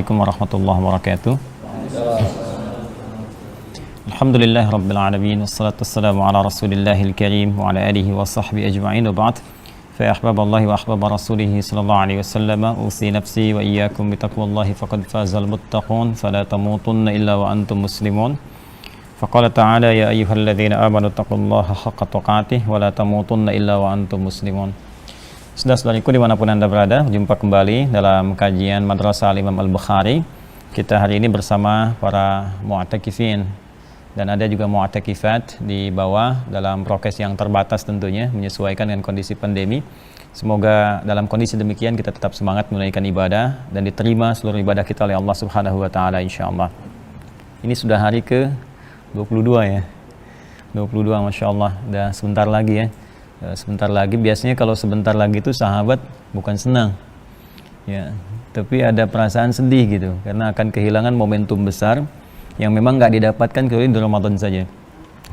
Assalamualaikum warahmatullahi wabarakatuh. Alhamdulillah rabbil alamin, wassalatu wassalamu ala rasulillahil karim wa ala alihi wa sahbihi ajma'in, wa ba'd. Fa ahbaballahi wa ahbaba rasulih sallallahu alaihi wasallam, usi nafsi wa iyyakum bi taqwallahi faqad fazal muttaqun, fala tamutunna illa wa antum muslimun. Faqala ta'ala ya ayyuhalladzina amanu taqullaha haqqa tuqatih wa la tamutunna illa wa antum muslimun. Saudara-saudariku dimanapun Anda berada, jumpa kembali dalam kajian Madrasah Al-Imam Al-Bukhari. Kita hari ini bersama para mu'takifin dan ada juga mu'takifat di bawah dalam prokes yang terbatas tentunya, menyesuaikan dengan kondisi pandemi. Semoga dalam kondisi demikian kita tetap semangat menunaikan ibadah dan diterima seluruh ibadah kita oleh Allah Subhanahu wa taala insyaallah. Ini sudah hari ke 22 ya. 22 Masya Allah, udah sebentar lagi ya. Sebentar lagi, biasanya kalau sebentar lagi itu sahabat bukan senang ya, tapi ada perasaan sedih gitu karena akan kehilangan momentum besar yang memang nggak didapatkan kecuali di Ramadan saja,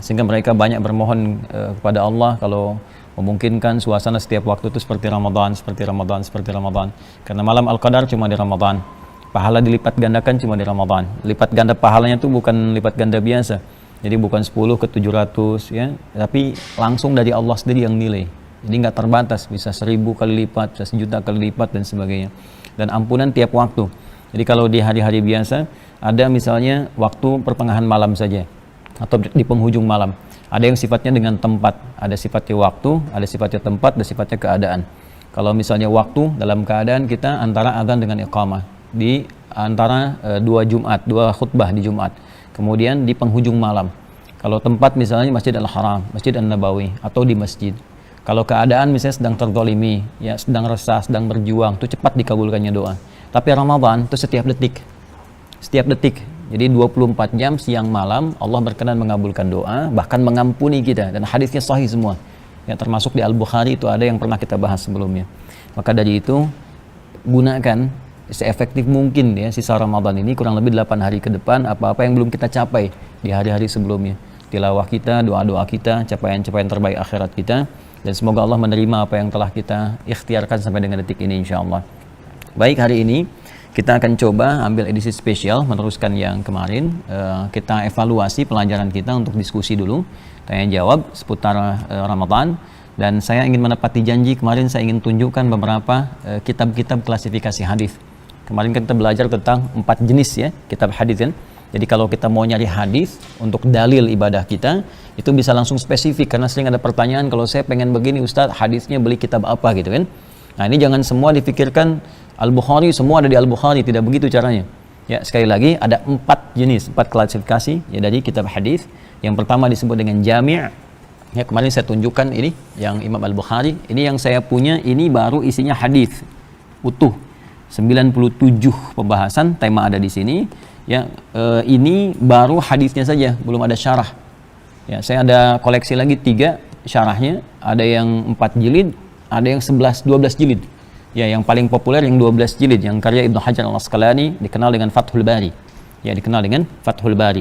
sehingga mereka banyak bermohon kepada Allah kalau memungkinkan suasana setiap waktu itu seperti Ramadan, karena malam Al-Qadar cuma di Ramadan, pahala dilipat gandakan cuma di Ramadan. Lipat ganda pahalanya tuh bukan lipat ganda biasa, jadi bukan 10 ke 700 ya, tapi langsung dari Allah sendiri yang nilai. Jadi nggak terbatas, bisa 1000 kali lipat, bisa 1.000.000 kali lipat dan sebagainya. Dan ampunan tiap waktu. Jadi kalau di hari-hari biasa ada misalnya waktu pertengahan malam saja atau di penghujung malam. Ada yang sifatnya dengan tempat, ada sifatnya waktu, ada sifatnya tempat, ada sifatnya keadaan. Kalau misalnya waktu dalam keadaan kita antara azan dengan iqamah di antara dua khutbah di Jumat. Kemudian di penghujung malam. Kalau tempat misalnya Masjid Al-Haram, Masjid An-Nabawi, atau di masjid. Kalau keadaan misalnya sedang terzalimi, ya sedang resah, sedang berjuang, itu cepat dikabulkannya doa. Tapi Ramadan itu setiap detik. Setiap detik. Jadi 24 jam siang malam Allah berkenan mengabulkan doa, bahkan mengampuni kita, dan hadisnya sahih semua. Ya, termasuk di Al-Bukhari itu ada yang pernah kita bahas sebelumnya. Maka dari itu gunakan seefektif mungkin ya sisa Ramadan ini, kurang lebih 8 hari ke depan, apa-apa yang belum kita capai di hari-hari sebelumnya, tilawah kita, doa-doa kita, capaian-capaian terbaik akhirat kita, dan semoga Allah menerima apa yang telah kita ikhtiarkan sampai dengan detik ini insyaallah. Baik, hari ini kita akan coba ambil edisi spesial meneruskan yang kemarin. Kita evaluasi pelajaran kita untuk diskusi dulu, tanya jawab seputar Ramadan. Dan saya ingin menepati janji kemarin, saya ingin tunjukkan beberapa kitab-kitab klasifikasi hadis. Kemarin kita belajar tentang 4 jenis ya kitab hadis kan. Jadi kalau kita mau nyari hadis untuk dalil ibadah kita, itu bisa langsung spesifik, karena sering ada pertanyaan, kalau saya pengen begini Ustadz, hadisnya beli kitab apa gitu kan. Nah ini jangan semua dipikirkan Al-Bukhari, semua ada di Al-Bukhari, tidak begitu caranya. Ya, sekali lagi ada 4 jenis, 4 klasifikasi ya dari kitab hadis. Yang pertama disebut dengan jami'. Ya, kemarin saya tunjukkan ini yang Imam Al-Bukhari, ini yang saya punya, ini baru isinya hadis utuh. 97 pembahasan tema ada di sini ya. Ini baru hadisnya saja, belum ada syarah ya. Saya ada koleksi lagi 3 syarahnya, ada yang 4 jilid, ada yang 11-12 jilid ya. Yang paling populer yang 12 jilid, yang karya Ibnu Hajar Al-Asqalani, dikenal dengan Fathul Bari ya,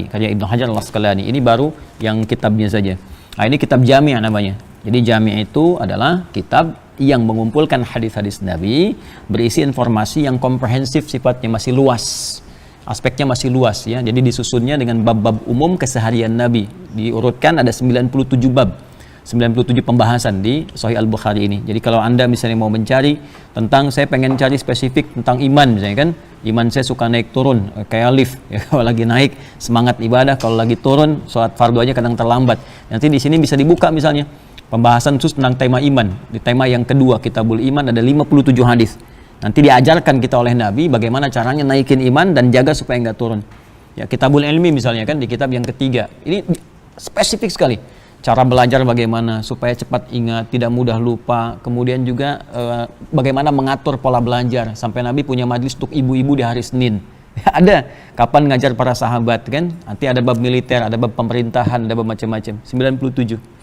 karya Ibnu Hajar Al-Asqalani. Ini baru yang kitabnya saja. Nah ini kitab jami' namanya. Jadi jami' itu adalah kitab yang mengumpulkan hadis-hadis Nabi, berisi informasi yang komprehensif, sifatnya masih luas, aspeknya masih luas ya. Jadi disusunnya dengan bab-bab umum keseharian Nabi, diurutkan ada 97 bab, 97 pembahasan di Sahih Al-Bukhari ini. Jadi kalau Anda misalnya mau mencari tentang, saya pengen cari spesifik tentang iman misalnya kan, iman saya suka naik turun kayak lift ya, kalau lagi naik semangat ibadah, kalau lagi turun sholat fardu aja kadang terlambat. Nanti di sini bisa dibuka misalnya pembahasan khusus tentang tema iman. Di tema yang kedua, Kitabul Iman, ada 57 hadis. Nanti diajarkan kita oleh Nabi bagaimana caranya naikin iman dan jaga supaya nggak turun. Ya, Kitabul Ilmi misalnya kan di kitab yang ketiga. Ini spesifik sekali. Cara belajar bagaimana supaya cepat ingat, tidak mudah lupa. Kemudian juga bagaimana mengatur pola belajar. Sampai Nabi punya majlis untuk ibu-ibu di hari Senin. Ada kapan ngajar para sahabat kan. Nanti ada bab militer, ada bab pemerintahan, ada bab macam-macam. 97.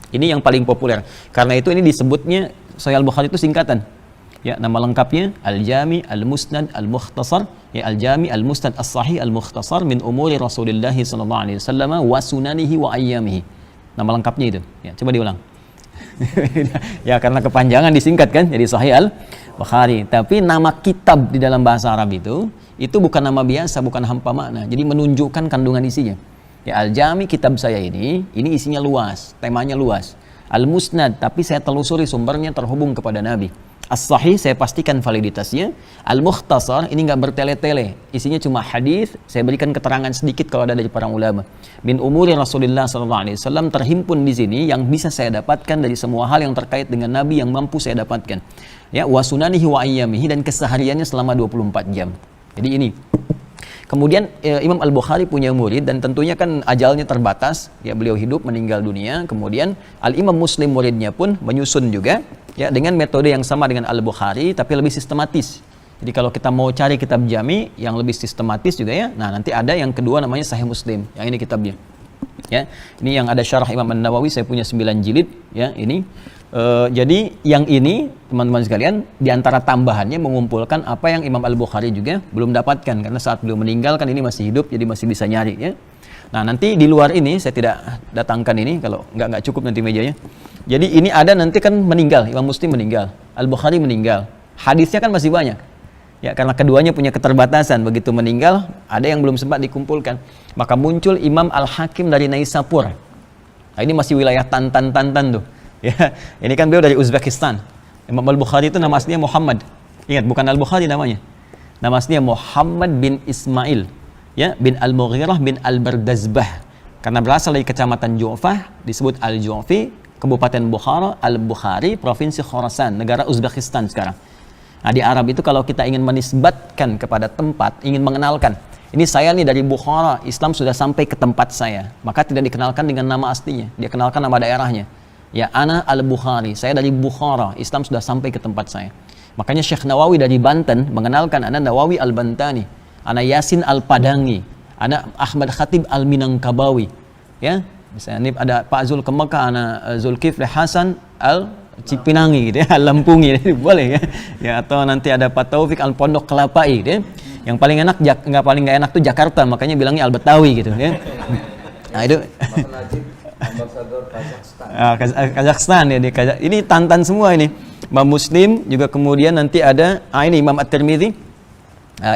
Ini yang paling populer. Karena itu ini disebutnya Sahih Al-Bukhari itu singkatan. Ya, nama lengkapnya Al-Jami' Al-Musnad Al-Mukhtasar, ya Al-Jami' Al-Musnad As-Sahih Al-Mukhtasar min umuri Rasulillah sallallahu alaihi wasallam wa sunanihi wa ayyamihi. Nama lengkapnya itu. Ya, coba diulang. Ya karena kepanjangan disingkat kan jadi Sahih Al-Bukhari. Tapi nama kitab di dalam bahasa Arab itu bukan nama biasa, bukan hampa makna. Jadi menunjukkan kandungan isinya. Ya Al-Jami kitab saya ini isinya luas, temanya luas. Al-Musnad, tapi saya telusuri sumbernya terhubung kepada Nabi. As-Sahih, saya pastikan validitasnya. Al-Mukhtasar, ini nggak bertele-tele, isinya cuma hadis. Saya berikan keterangan sedikit kalau ada dari para ulama. Min umuri Rasulullah SAW terhimpun di sini yang bisa saya dapatkan dari semua hal yang terkait dengan Nabi yang mampu saya dapatkan. Ya, wa sunanihi wa ayyamihi, dan kesehariannya selama 24 jam. Jadi ini. Kemudian Imam Al-Bukhari punya murid dan tentunya kan ajalnya terbatas, ya beliau hidup meninggal dunia. Kemudian Al-Imam Muslim muridnya pun menyusun juga ya dengan metode yang sama dengan Al-Bukhari tapi lebih sistematis. Jadi kalau kita mau cari kitab jami yang lebih sistematis juga ya, nah nanti ada yang kedua namanya Sahih Muslim. Yang ini kitabnya. Ya, ini yang ada syarah Imam An-Nawawi, saya punya 9 jilid ya ini. Jadi yang ini teman-teman sekalian diantara tambahannya mengumpulkan apa yang Imam Al-Bukhari juga belum dapatkan karena saat beliau meninggal kan ini masih hidup jadi masih bisa nyari ya. Nah nanti di luar ini saya tidak datangkan ini kalau nggak cukup nanti mejanya. Jadi ini ada nanti kan meninggal, Imam Muslim meninggal, Al-Bukhari meninggal, hadisnya kan masih banyak ya karena keduanya punya keterbatasan, begitu meninggal ada yang belum sempat dikumpulkan maka muncul Imam Al-Hakim dari Naisapur. Nah ini masih wilayah Tantan tuh. Ya, ini kan beliau dari Uzbekistan. Imam Al-Bukhari itu nama aslinya Muhammad. Ingat, bukan Al-Bukhari namanya. Nama aslinya Muhammad bin Ismail, ya, bin Al-Mughirah bin Al-Bardazbah. Karena berasal dari kecamatan Ju'fah, disebut Al-Ju'fi, Kabupaten Bukhara, Al-Bukhari, Provinsi Khorasan, negara Uzbekistan sekarang. Nah, di Arab itu kalau kita ingin menisbatkan kepada tempat, ingin mengenalkan, ini saya nih dari Bukhara, Islam sudah sampai ke tempat saya, maka tidak dikenalkan dengan nama aslinya, dia kenalkan nama daerahnya. Ya, ana Al-Bukhari, saya dari Bukhara, Islam sudah sampai ke tempat saya. Makanya Syekh Nawawi dari Banten mengenalkan ana Nawawi Al-Bantani, ana Yasin Al-Padangi, ana Ahmad Khatib Al-Minangkabawi. Ya, misalnya ini ada Pak Zul ke Mekah, ana Zulkifli Hasan Al-Cipinangi gitu ya, Al-Lampungi boleh ya. Ya, atau nanti ada Pak Taufik Al-Pondok Kelapai gitu ya. Yang paling enak paling nggak enak tuh Jakarta, makanya bilangnya Al-Betawi gitu ya. Nah, itu Ambasador Kazakhstan. Kazakhstan ya di ini Tantan semua ini. Imam Muslim juga kemudian nanti ada ini Imam At-Tirmidzi.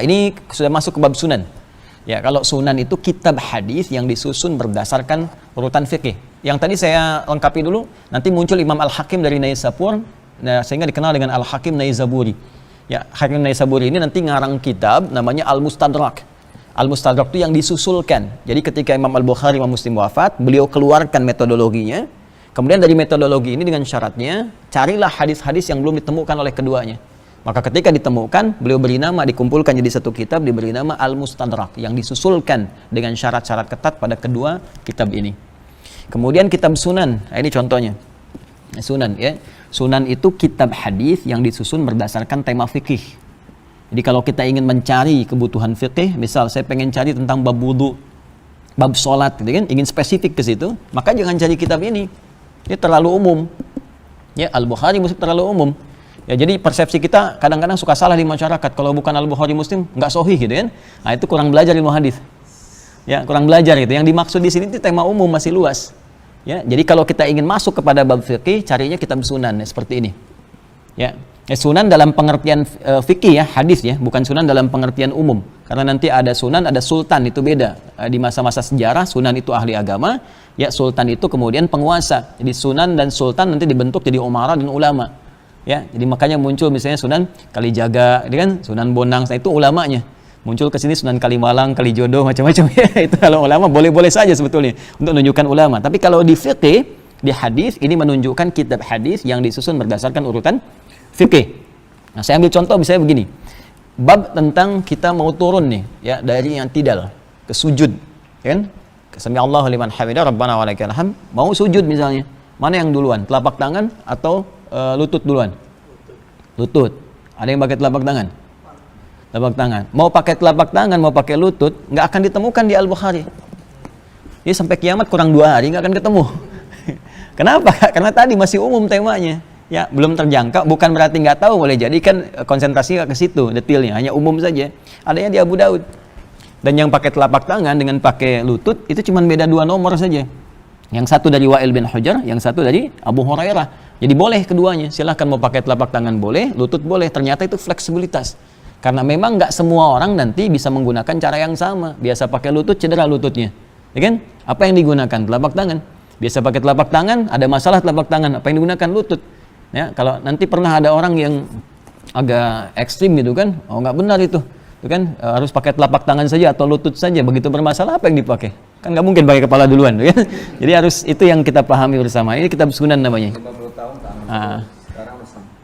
Ini sudah masuk ke bab sunan. Ya, kalau sunan itu kitab hadis yang disusun berdasarkan urutan fikih. Yang tadi saya lengkapi dulu, nanti muncul Imam Al-Hakim dari Naisapur, nah, sehingga dikenal dengan Al-Hakim Naisaburi. Ya, Hakim Naisaburi ini nanti ngarang kitab namanya Al-Mustadrak. Al-Mustadrak itu yang disusulkan. Jadi ketika Imam Al-Bukhari, Imam Muslim wafat, beliau keluarkan metodologinya. Kemudian dari metodologi ini dengan syaratnya, carilah hadis-hadis yang belum ditemukan oleh keduanya. Maka ketika ditemukan, beliau beri nama, dikumpulkan jadi satu kitab, diberi nama Al-Mustadrak, yang disusulkan dengan syarat-syarat ketat pada kedua kitab ini. Kemudian kitab Sunan, nah ini contohnya. Sunan ya. Sunan itu kitab hadis yang disusun berdasarkan tema fikih. Jadi kalau kita ingin mencari kebutuhan fikih, misal saya pengen cari tentang bab wudu, bab sholat, gitu kan, ingin spesifik ke situ, maka jangan cari kitab ini. Ini terlalu umum. Ya, Al-Bukhari Muslim terlalu umum. Ya, jadi persepsi kita kadang-kadang suka salah di masyarakat. Kalau bukan Al-Bukhari Muslim, nggak sahih gitu kan. Nah, itu kurang belajar ilmu hadis. Ya, kurang belajar gitu. Yang dimaksud di sini itu tema umum masih luas. Ya, jadi kalau kita ingin masuk kepada bab fikih, carinya kitab sunan ya, seperti ini. Ya. Sunan dalam pengertian fikih ya, hadis ya, bukan sunan dalam pengertian umum. Karena nanti ada sunan, ada sultan, itu beda. Di masa-masa sejarah, sunan itu ahli agama, ya sultan itu kemudian penguasa. Jadi sunan dan sultan nanti dibentuk jadi umara dan ulama. Ya, jadi makanya muncul misalnya Sunan Kalijaga, ini kan Sunan Bonang, itu ulamanya. Muncul ke sini Sunan Kalimalang, Kalijodo, macam-macam ya. Itu kalau ulama boleh-boleh saja sebetulnya untuk menunjukkan ulama. Tapi kalau di fikih, di hadis ini menunjukkan kitab hadis yang disusun berdasarkan urutan fikih. Nah, saya ambil contoh misalnya begini. Bab tentang kita mau turun nih ya dari yang tidal ke sujud, kan? Sami Allahu liman hamidah, Rabbana wa lakal hamd. Mau sujud misalnya. Mana yang duluan? Telapak tangan atau lutut duluan? Lutut. Ada yang pakai telapak tangan? Telapak tangan. Mau pakai telapak tangan, mau pakai lutut, nggak akan ditemukan di Al-Bukhari. Jadi sampai kiamat kurang 2 hari nggak akan ketemu. Kenapa? Karena tadi masih umum temanya. Ya, belum terjangkau, bukan berarti nggak tahu, boleh jadi kan konsentrasi ke situ detailnya, hanya umum saja. Adanya di Abu Daud. Dan yang pakai telapak tangan dengan pakai lutut itu cuma beda 2 nomor saja. Yang satu dari Wa'il bin Hujr, yang satu dari Abu Hurairah. Jadi boleh keduanya, silahkan mau pakai telapak tangan boleh, lutut boleh. Ternyata itu fleksibilitas. Karena memang nggak semua orang nanti bisa menggunakan cara yang sama. Biasa pakai lutut, cedera lututnya. Ya kan? Apa yang digunakan? Telapak tangan. Biasa pakai telapak tangan, ada masalah telapak tangan. Apa yang digunakan? Lutut. Ya, kalau nanti pernah ada orang yang agak ekstrim gitu kan, oh nggak benar itu kan, harus pakai telapak tangan saja atau lutut saja. Begitu bermasalah apa yang dipakai? Kan nggak mungkin pakai kepala duluan, kan? Jadi harus itu yang kita pahami bersama. Ini kitab sunan namanya. 50 tahun sekarang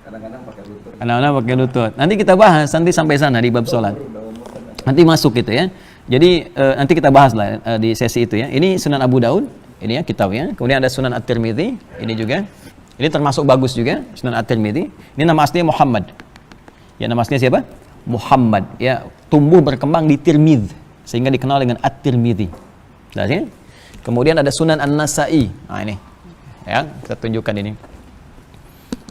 kadang-kadang pakai lutut. Kadang-kadang pakai lutut. Nanti kita bahas nanti sampai sana di bab sholat. Nanti masuk gitu ya. Jadi nanti kita bahas lah di sesi itu ya. Ini Sunan Abu Daud, ini ya kitabnya. Kemudian ada Sunan At-Tirmidzi, ini juga. Ini termasuk bagus juga Sunan At-Tirmidzi. Ini nama aslinya Muhammad. Ya, nama aslinya siapa? Muhammad. Ya, tumbuh berkembang di Tirmidz sehingga dikenal dengan At-Tirmidzi. Ya? Kemudian ada Sunan An-Nasa'i. Nah ini, ya kita tunjukkan ini.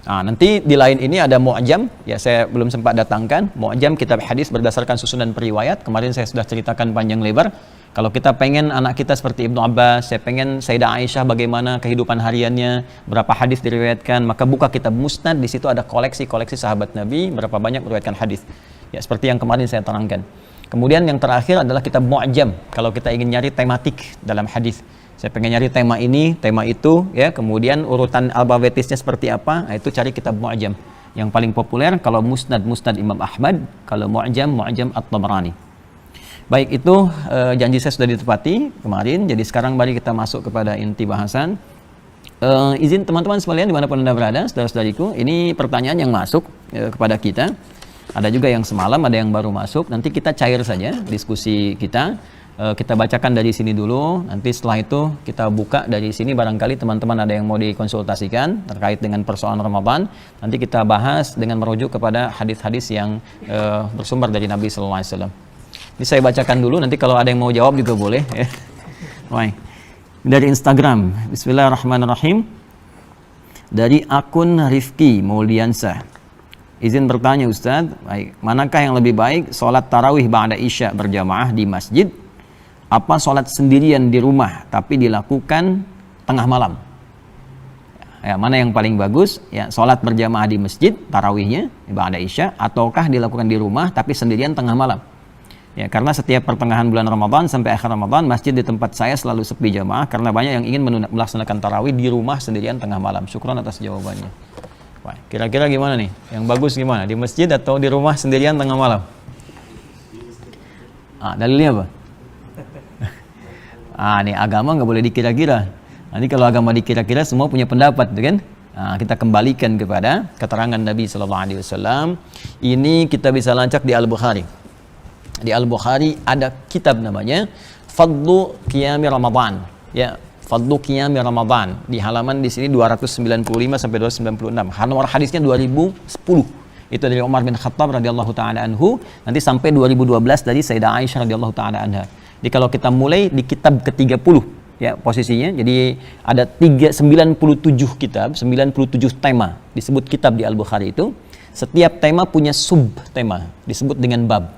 Nah, nanti di lain ini ada Mu'jam. Ya saya belum sempat datangkan. Mu'jam kitab hadis berdasarkan susunan periwayat. Kemarin saya sudah ceritakan panjang lebar. Kalau kita pengen anak kita seperti Ibnu Abbas, saya pengen Sayyidah Aisyah bagaimana kehidupan hariannya, berapa hadis diriwayatkan, maka buka kitab Musnad. Di situ ada koleksi-koleksi sahabat Nabi, berapa banyak meriwayatkan hadis. Ya seperti yang kemarin saya terangkan. Kemudian yang terakhir adalah kitab Mu'jam. Kalau kita ingin nyari tematik dalam hadis, saya pengen nyari tema ini, tema itu, ya. Kemudian urutan alfabetisnya seperti apa? Nah, itu cari kitab Mu'jam. Yang paling populer kalau Musnad Imam Ahmad, kalau Mu'jam At-Tabrani. Baik, itu janji saya sudah ditepati kemarin. Jadi sekarang mari kita masuk kepada inti bahasan. Izin teman-teman sekalian dimanapun Anda berada, saudara-saudariku, ini pertanyaan yang masuk kepada kita. Ada juga yang semalam, ada yang baru masuk. Nanti kita cair saja diskusi kita. Kita bacakan dari sini dulu. Nanti setelah itu kita buka dari sini. Barangkali teman-teman ada yang mau dikonsultasikan terkait dengan persoalan Ramadan. Nanti kita bahas dengan merujuk kepada hadis-hadis yang bersumber dari Nabi Sallallahu Alaihi Wasallam. Ini saya bacakan dulu. Nanti kalau ada yang mau jawab juga boleh. Baik. Dari Instagram. Bismillahirrahmanirrahim. Dari akun Rifki Mauliansah. Izin bertanya Ustaz, baik, manakah yang lebih baik, sholat tarawih ba'da isya berjamaah di masjid, apa sholat sendirian di rumah tapi dilakukan tengah malam? Ya, mana yang paling bagus? Ya, sholat berjamaah di masjid tarawihnya ba'da isya, ataukah dilakukan di rumah tapi sendirian tengah malam? Ya, karena setiap pertengahan bulan Ramadan sampai akhir Ramadan, masjid di tempat saya selalu sepi jamaah karena banyak yang ingin melaksanakan tarawih di rumah sendirian tengah malam. Syukron atas jawabannya. Kira-kira gimana nih? Yang bagus gimana? Di masjid atau di rumah sendirian tengah malam? Dalilnya apa? Nih agama nggak boleh dikira-kira. Nanti kalau agama dikira-kira semua punya pendapat, kan? Kita kembalikan kepada keterangan Nabi Sallallahu Alaihi Wasallam. Ini kita bisa lancak di Al-Bukhari. Di Al-Bukhari ada kitab namanya Fadlu Qiyami Ramadan. Ya. Fadlu Qiyami Ramadan di halaman di sini 295 sampai 296. Nomor hadisnya 2010. Itu dari Umar bin Khattab radhiyallahu taala anhu, nanti sampai 2012 dari Sayyidah Aisyah radhiyallahu taala anha. Jadi kalau kita mulai di kitab ke-30 ya posisinya. Jadi ada 97 kitab, 97 tema disebut kitab di Al-Bukhari itu. Setiap tema punya sub tema disebut dengan bab.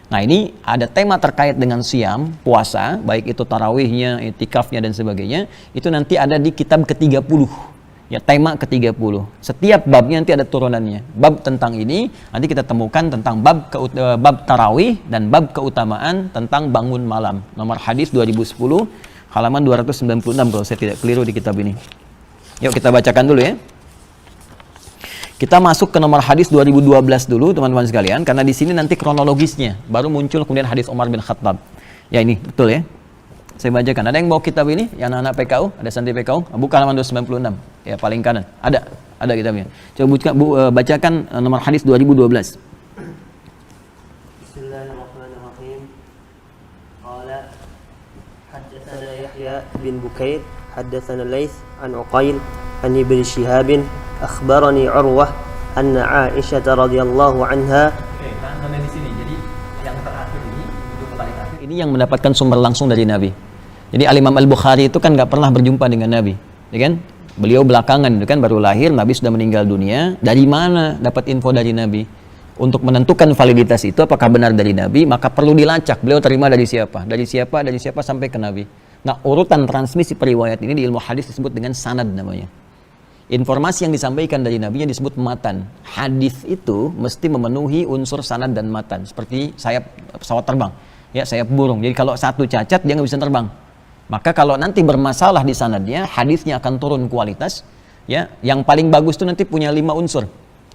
Nah ini ada tema terkait dengan siam, puasa, baik itu tarawihnya, itikafnya dan sebagainya. Itu nanti ada di kitab ke-30. Ya, tema ke-30. Setiap babnya nanti ada turunannya. Bab tentang ini nanti kita temukan tentang bab tarawih dan bab keutamaan tentang bangun malam. Nomor hadis 2010 halaman 296 kalau saya tidak keliru di kitab ini. Yuk kita bacakan dulu ya. Kita masuk ke nomor hadis 2012 dulu teman-teman sekalian, karena di sini nanti kronologisnya baru muncul kemudian hadis Umar bin Khattab. Ya ini betul ya. Saya bacakan. Ada yang bawa kitab ini? Yang anak-anak PKU? Ada santri PKU? Buka halaman 296. Ya paling kanan. Ada kitabnya. Coba bacakan nomor hadis 2012. Bismillahirrahmanirrahim. Qala haddatsana Yahya bin Bukair, haddatsana Laits an Uqail an Ibn Shihab, akhbarani Urwah anna Aisyah radhiyallahu anha. Oke, tahan di sini. Jadi yang terakhir ini, itu paling akhir. Ini yang mendapatkan sumber langsung dari Nabi. Jadi Al-Imam Al-Bukhari itu kan nggak pernah berjumpa dengan Nabi, ya kan? Beliau belakangan itu kan baru lahir, Nabi sudah meninggal dunia. Dari mana dapat info dari Nabi? Untuk menentukan validitas itu apakah benar dari Nabi, maka perlu dilacak. Beliau terima dari siapa? Dari siapa sampai ke Nabi. Nah, urutan transmisi periwayat ini di ilmu hadis disebut dengan sanad namanya. Informasi yang disampaikan dari nabinya disebut matan. Hadis itu mesti memenuhi unsur sanad dan matan, seperti sayap pesawat terbang, ya, sayap burung. Jadi kalau satu cacat dia nggak bisa terbang. Maka kalau nanti bermasalah di sanadnya, hadisnya akan turun kualitas. Ya, yang paling bagus itu nanti punya 5 unsur.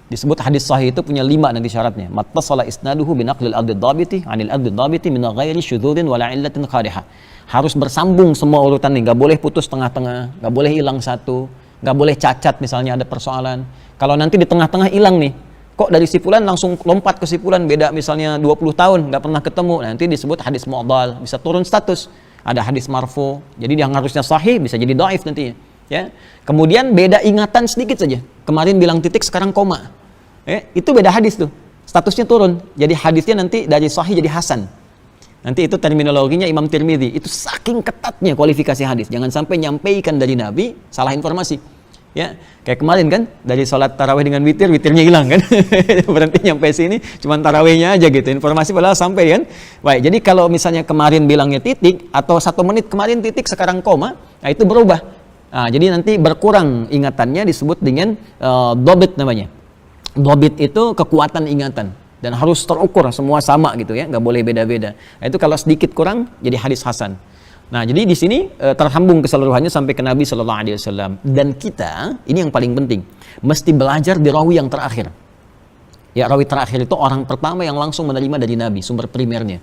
Disebut hadis sahih itu punya 5 nanti syaratnya. Mattasala isnaduhu binaqlil adl dhabiti 'anil adl dhabiti min ghairi syudzudin wala illatin qadihah. Harus bersambung semua urutan ini, nggak boleh putus tengah-tengah, nggak boleh hilang satu, nggak boleh cacat misalnya ada persoalan. Kalau nanti di tengah-tengah hilang nih, kok dari si fulan langsung lompat ke si fulan, beda misalnya 20 tahun nggak pernah ketemu, nanti disebut hadis mu'dhal, bisa turun status. Ada hadis marfu, jadi yang harusnya sahih bisa jadi dhaif nantinya. Ya. Kemudian beda ingatan sedikit saja. Kemarin bilang titik, sekarang koma. Itu beda hadis tuh. Statusnya turun. Jadi hadisnya nanti dari sahih jadi hasan. Nanti itu terminologinya Imam Tirmidzi. Itu saking ketatnya kualifikasi hadis. Jangan sampai nyampaikan dari Nabi salah informasi. Ya, kayak kemarin kan dari sholat tarawih dengan witir, witirnya hilang kan. Berhenti nyampe sini cuman tarawihnya aja gitu. Informasi padahal sampai kan. Baik, jadi kalau misalnya kemarin bilangnya titik atau 1 menit kemarin titik sekarang koma, nah itu berubah. Nah, jadi nanti berkurang ingatannya disebut dengan dhabit namanya. Dhabit itu kekuatan ingatan dan harus terukur semua sama gitu ya, nggak boleh beda-beda. Nah, itu kalau sedikit kurang jadi hadis hasan. Nah, jadi di sini tersambung keseluruhannya sampai ke Nabi Shallallahu Alaihi Wasallam. Dan kita ini yang paling penting, mesti belajar di rawi yang terakhir. Ya, rawi terakhir itu orang pertama yang langsung menerima dari Nabi, sumber primernya.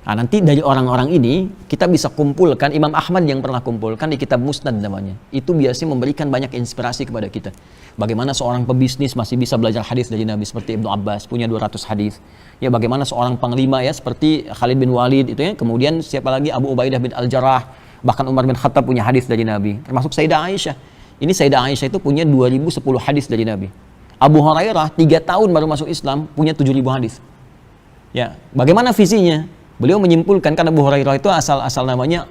Nah, nanti dari orang-orang ini kita bisa kumpulkan, Imam Ahmad yang pernah kumpulkan di kitab Musnad namanya. Itu biasanya memberikan banyak inspirasi kepada kita. Bagaimana seorang pebisnis masih bisa belajar hadis dari Nabi seperti Ibnu Abbas punya 200 hadis. Ya, bagaimana seorang panglima ya seperti Khalid bin Walid itu ya. Kemudian siapa lagi, Abu Ubaidah bin Al-Jarrah, bahkan Umar bin Khattab punya hadis dari Nabi. Termasuk Sayyidah Aisyah. Ini Sayyidah Aisyah itu punya 2010 hadis dari Nabi. Abu Hurairah 3 tahun baru masuk Islam punya 7.000 hadis. Ya, bagaimana visinya? Beliau menyimpulkan, karena Abu Hurairah itu asal namanya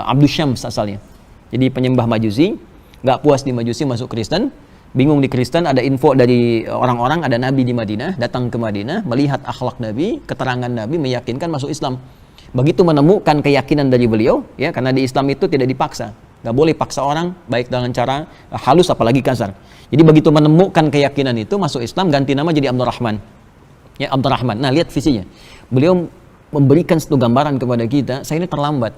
Abdus Syams asalnya. Jadi penyembah Majusi, nggak puas di Majusi masuk Kristen, bingung di Kristen, ada info dari orang-orang ada Nabi di Madinah, datang ke Madinah, melihat akhlak Nabi, keterangan Nabi, meyakinkan masuk Islam. Begitu menemukan keyakinan dari beliau, ya, karena di Islam itu tidak dipaksa, nggak boleh paksa orang, baik dengan cara halus apalagi kasar. Jadi begitu menemukan keyakinan itu masuk Islam, ganti nama jadi Abdurrahman. Ya, Abdurrahman. Nah, lihat visinya. Beliau memberikan satu gambaran kepada kita, saya ini terlambat.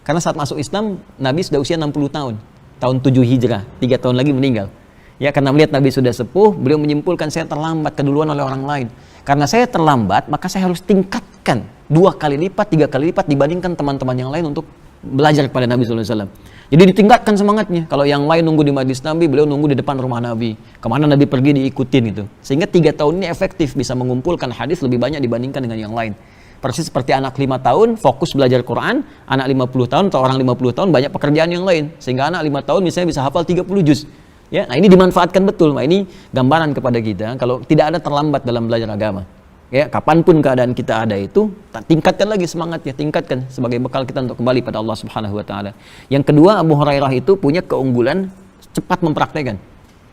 Karena saat masuk Islam, Nabi sudah usia 60 tahun. Tahun 7 Hijrah, 3 tahun lagi meninggal. Ya, karena melihat Nabi sudah sepuh, beliau menyimpulkan saya terlambat keduluan oleh orang lain. Karena saya terlambat, maka saya harus tingkatkan 2 kali lipat, 3 kali lipat dibandingkan teman-teman yang lain untuk belajar kepada Nabi SAW. Jadi ditingkatkan semangatnya. Kalau yang lain nunggu di majlis Nabi, beliau nunggu di depan rumah Nabi. Kemana Nabi pergi diikutin itu. Sehingga 3 tahun ini efektif bisa mengumpulkan hadis lebih banyak dibandingkan dengan yang lain. Persis seperti anak 5 tahun fokus belajar Quran, anak 50 tahun atau orang 50 tahun banyak pekerjaan yang lain. Sehingga anak 5 tahun misalnya bisa hafal 30 juz. Ya, nah ini dimanfaatkan betul. Nah, ini gambaran kepada kita kalau tidak ada terlambat dalam belajar agama. Ya, kapanpun keadaan kita ada itu, tingkatkan lagi semangatnya, tingkatkan sebagai bekal kita untuk kembali pada Allah Subhanahu wa taala. Yang kedua, Abu Hurairah itu punya keunggulan cepat mempraktekkan.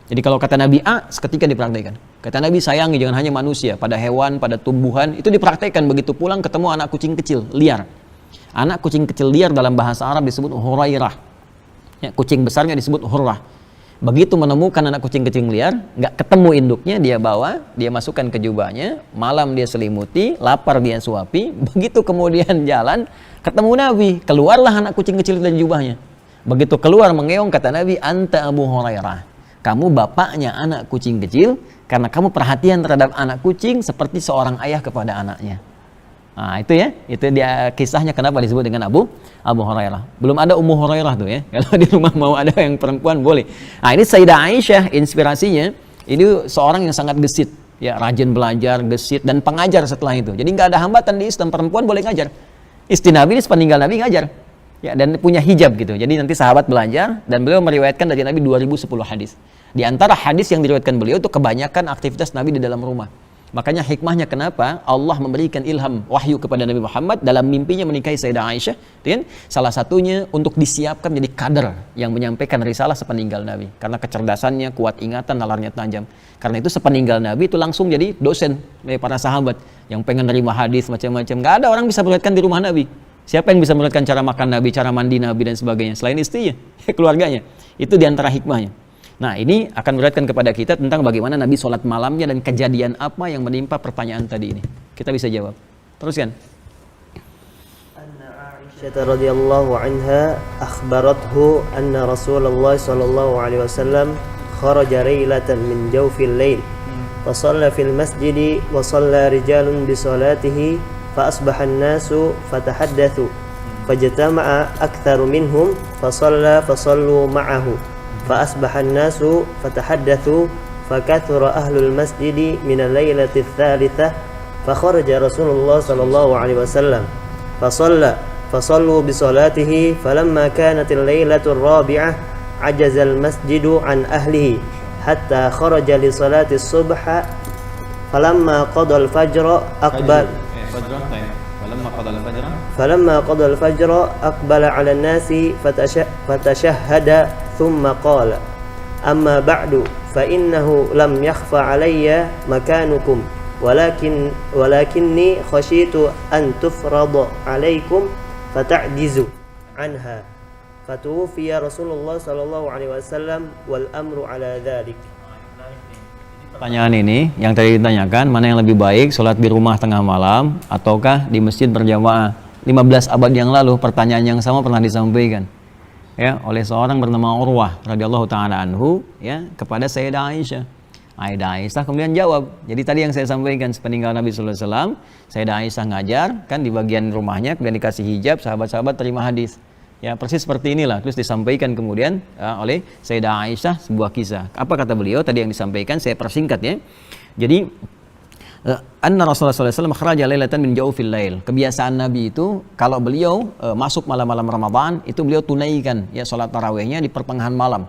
Jadi kalau kata Nabi A, seketika dipraktekkan. Kata Nabi, sayangi jangan hanya manusia, pada hewan, pada tumbuhan, itu dipraktekkan. Begitu pulang ketemu anak kucing kecil, liar. Anak kucing kecil liar dalam bahasa Arab disebut hurairah. Ya, kucing besarnya disebut hurrah. Begitu menemukan anak kucing kecil liar, nggak ketemu induknya, dia bawa, dia masukkan ke jubahnya, malam dia selimuti, lapar dia suapi, begitu kemudian jalan, ketemu Nabi, keluarlah anak kucing kecil dari jubahnya. Begitu keluar mengeong, kata Nabi, anta Abu Hurairah, kamu bapaknya anak kucing kecil, karena kamu perhatian terhadap anak kucing seperti seorang ayah kepada anaknya. Nah itu ya, itu dia kisahnya kenapa disebut dengan Abu Hurairah. Belum ada Ummu Hurairah tuh ya, kalau di rumah mau ada yang perempuan boleh. Nah ini Sayyidah Aisyah inspirasinya, ini seorang yang sangat gesit, ya rajin belajar, gesit, dan pengajar setelah itu. Jadi nggak ada hambatan di Islam, perempuan boleh ngajar. Istri Nabi ini sepeninggal Nabi ngajar. Ya, dan punya hijab gitu. Jadi nanti sahabat belajar, dan beliau meriwayatkan dari Nabi 2010 hadis. Di antara hadis yang diriwayatkan beliau itu kebanyakan aktivitas Nabi di dalam rumah. Makanya hikmahnya kenapa Allah memberikan ilham wahyu kepada Nabi Muhammad dalam mimpinya menikahi Sayyidah Aisyah, kan? Salah satunya untuk disiapkan menjadi kader yang menyampaikan risalah sepeninggal Nabi. Karena kecerdasannya, kuat ingatan, nalarnya tajam. Karena itu sepeninggal Nabi itu langsung jadi dosen dari para sahabat yang pengen nerima hadis macam-macam. Gak ada orang bisa meriwayatkan di rumah Nabi. Siapa yang bisa menurutkan cara makan Nabi, cara mandi Nabi dan sebagainya selain istrinya, keluarganya? Itu diantara hikmahnya. Nah, ini akan menurutkan kepada kita tentang bagaimana Nabi sholat malamnya dan kejadian apa yang menimpa pertanyaan tadi ini. Kita bisa jawab. Teruskan. عائشة رضي الله عنها أخبرته أن رسول الله صلى الله عليه وسلم خرج ليلة من جوف الليل فصلى في المسجد وصلى رجال بصلاته فأصبح الناس فتحدثوا فاجتمع أكثر منهم فصلوا معه فأصبح الناس فتحدثوا فكثر أهل المسجد من الليلة الثالثة فخرج رسول الله صلى الله عليه وسلم فصلوا بصلاته فلما كانت الليلة الرابعة عجز المسجد عن أهله حتى خرج لصلاة الصبح فلما قضى الفجر أقبل على الناس فتشهد ثم قال أما بعد فإنه لم يخف علي مكانكم ولكني خشيت أن تفرض عليكم فتعجزوا عنها فتوفي رسول الله صلى الله عليه وسلم والأمر على ذلك. Pertanyaan ini yang tadi ditanyakan, mana yang lebih baik, sholat di rumah tengah malam ataukah di masjid berjamaah? 15 abad yang lalu pertanyaan yang sama pernah disampaikan ya oleh seorang bernama Urwah radhiyallahu taala anhu ya kepada Sayyidah Aisyah. Aisyah kemudian jawab. Jadi tadi yang saya sampaikan sepeninggal Nabi sallallahu alaihi wasallam, Sayyidah Aisyah ngajar kan di bagian rumahnya, kemudian dikasih hijab, sahabat-sahabat terima hadis. Ya, persis seperti inilah terus disampaikan kemudian oleh Sayyidah Aisyah sebuah kisah. Apa kata beliau tadi yang disampaikan, saya persingkat ya. Jadi anna Rasulullah sallallahu alaihi wasallam kharaja lailatan min jawfil lail. Kebiasaan Nabi itu kalau beliau masuk malam-malam Ramadan itu beliau tunaikan ya salat tarawihnya di pertengahan malam.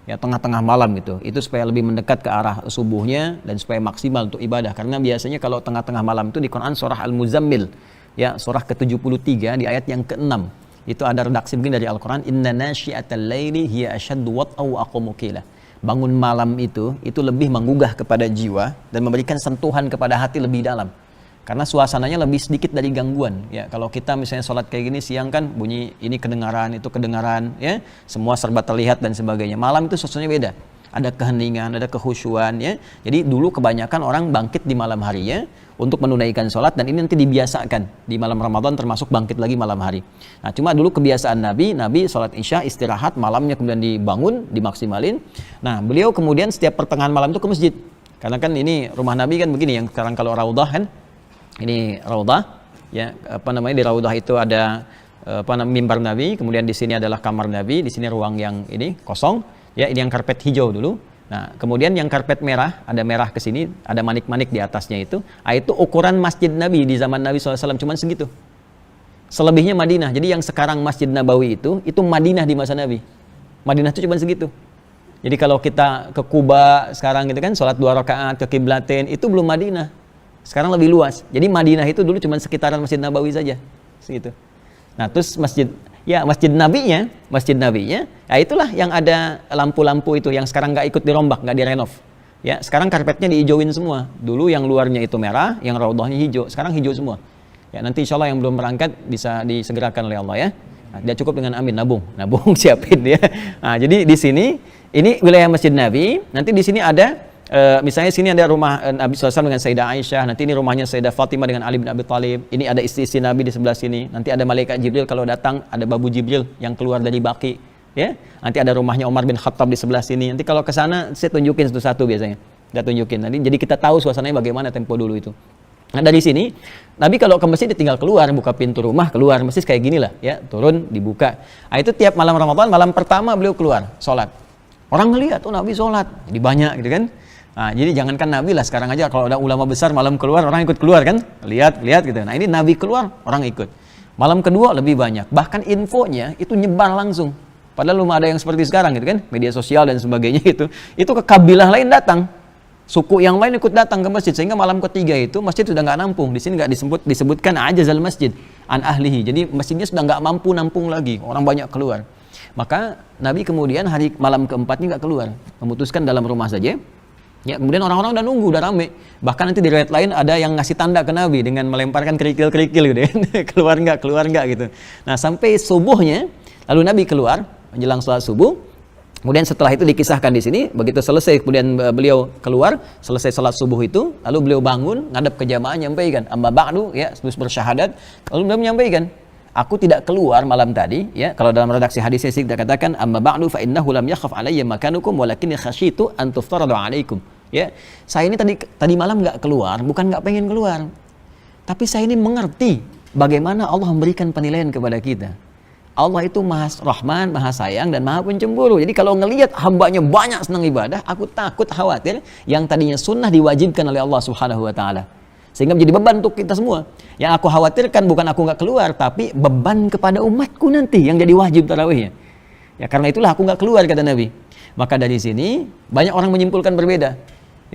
Ya tengah-tengah malam gitu. Itu supaya lebih mendekat ke arah subuhnya dan supaya maksimal untuk ibadah. Karena biasanya kalau tengah-tengah malam itu di Quran surah Al-Muzammil ya surah ke-73 di ayat yang ke-6. Itu ada redaksi begini dari Al-Quran, inna nasyi'atal laili hiya asyaddu wat'a wa aqwamu qila. Bangun malam itu lebih menggugah kepada jiwa dan memberikan sentuhan kepada hati lebih dalam. Karena suasananya lebih sedikit dari gangguan. Ya, kalau kita misalnya sholat kayak gini siang kan bunyi ini kedengaran, itu kedengaran, ya, semua serba terlihat dan sebagainya. Malam itu suasananya beda. Ada keheningan, ada kehusyuan, ya. Jadi dulu kebanyakan orang bangkit di malam harinya untuk menunaikan sholat dan ini nanti dibiasakan di malam Ramadan termasuk bangkit lagi malam hari. Nah, cuma dulu kebiasaan Nabi sholat Isya istirahat, malamnya kemudian dibangun, dimaksimalin. Nah, beliau kemudian setiap pertengahan malam itu ke masjid. Karena kan ini rumah Nabi kan begini, yang sekarang kalau Raudhah kan ini Raudhah, ya di Raudhah itu ada mimbar Nabi, kemudian di sini adalah kamar Nabi, di sini ruang yang ini kosong, ya ini yang karpet hijau dulu. Nah, kemudian yang karpet merah, ada merah ke sini, ada manik-manik di atasnya itu. Itu ukuran masjid Nabi di zaman Nabi SAW cuman segitu. Selebihnya Madinah. Jadi yang sekarang Masjid Nabawi itu Madinah di masa Nabi. Madinah itu cuman segitu. Jadi kalau kita ke Kuba sekarang gitu kan, sholat 2 rakaat ke kiblatain, itu belum Madinah. Sekarang lebih luas. Jadi Madinah itu dulu cuma sekitaran Masjid Nabawi saja. Segitu. Nah, terus Masjid Nabinya, ya itulah yang ada lampu-lampu itu yang sekarang nggak ikut dirombak, nggak direnov. Ya, sekarang karpetnya diijauin semua. Dulu yang luarnya itu merah, yang raudhahnya hijau. Sekarang hijau semua. Ya, nanti insya Allah yang belum berangkat bisa disegerakan oleh Allah ya. Nah, dia cukup dengan amin, nabung siapin ya. Nah, jadi di sini ini wilayah Masjid Nabi. Nanti di sini ada misalnya sini ada rumah Nabi SAW dengan Sayyidah Aisyah, nanti ini rumahnya Sayyidah Fatimah dengan Ali bin Abi Thalib, ini ada istri-istri Nabi di sebelah sini, nanti ada malaikat Jibril kalau datang, ada babu Jibril yang keluar dari Baqi, ya, nanti ada rumahnya Umar bin Khattab di sebelah sini, nanti kalau ke sana saya tunjukin satu-satu biasanya, saya tunjukin, nanti jadi kita tahu suasananya bagaimana tempo dulu itu. Nah dari sini, Nabi kalau ke masjid dia tinggal keluar, buka pintu rumah, keluar, masjid kayak gini lah, ya, turun, dibuka. Nah itu tiap malam Ramadan, malam pertama beliau keluar, sholat. Orang ngelihat, Nabi sholat, jadi banyak gitu kan. Nah, jadi jangankan Nabi lah, sekarang aja kalau ada ulama besar malam keluar, orang ikut keluar kan, lihat gitu. Nah ini Nabi keluar, orang ikut. Malam kedua lebih banyak, bahkan infonya itu nyebar langsung. Padahal belum ada yang seperti sekarang gitu kan, media sosial dan sebagainya itu ke kabilah lain datang, suku yang lain ikut datang ke masjid, sehingga malam ketiga itu masjid sudah nggak nampung. Di sini nggak disebutkan ajazal masjid an ahlihi, jadi masjidnya sudah nggak mampu nampung lagi, orang banyak keluar. Maka Nabi kemudian malam keempatnya nggak keluar, memutuskan dalam rumah saja. Ya, kemudian orang-orang udah nunggu, udah rame. Bahkan nanti di riwayat lain ada yang ngasih tanda ke Nabi dengan melemparkan kerikil-kerikil gitu ya. keluar enggak gitu. Nah, sampai subuhnya lalu Nabi keluar menjelang sholat subuh. Kemudian setelah itu dikisahkan di sini, begitu selesai kemudian beliau keluar, selesai sholat subuh itu, lalu beliau bangun, ngadap ke jamaah nyampaikan, amma ba'du, ya, bersyahadat, lalu beliau menyampaikan, aku tidak keluar malam tadi, ya, kalau dalam redaksi hadisnya sih kita katakan, amma ba'du fa innahu lam yakhaf alayya makanukum walakinni khasyitu an tuftaradu alaikum. Ya, saya ini tadi malam nggak keluar, bukan nggak pengen keluar, tapi saya ini mengerti bagaimana Allah memberikan penilaian kepada kita. Allah itu Maha Rahman, Maha Sayang, dan Maha Pencemburu. Jadi kalau ngelihat hambanya banyak senang ibadah, aku takut khawatir yang tadinya sunnah diwajibkan oleh Allah Subhanahu Wa Taala, sehingga menjadi beban untuk kita semua. Yang aku khawatirkan bukan aku nggak keluar, tapi beban kepada umatku nanti yang jadi wajib tarawihnya. Ya, karena itulah aku nggak keluar, kata Nabi. Maka dari sini banyak orang menyimpulkan berbeda,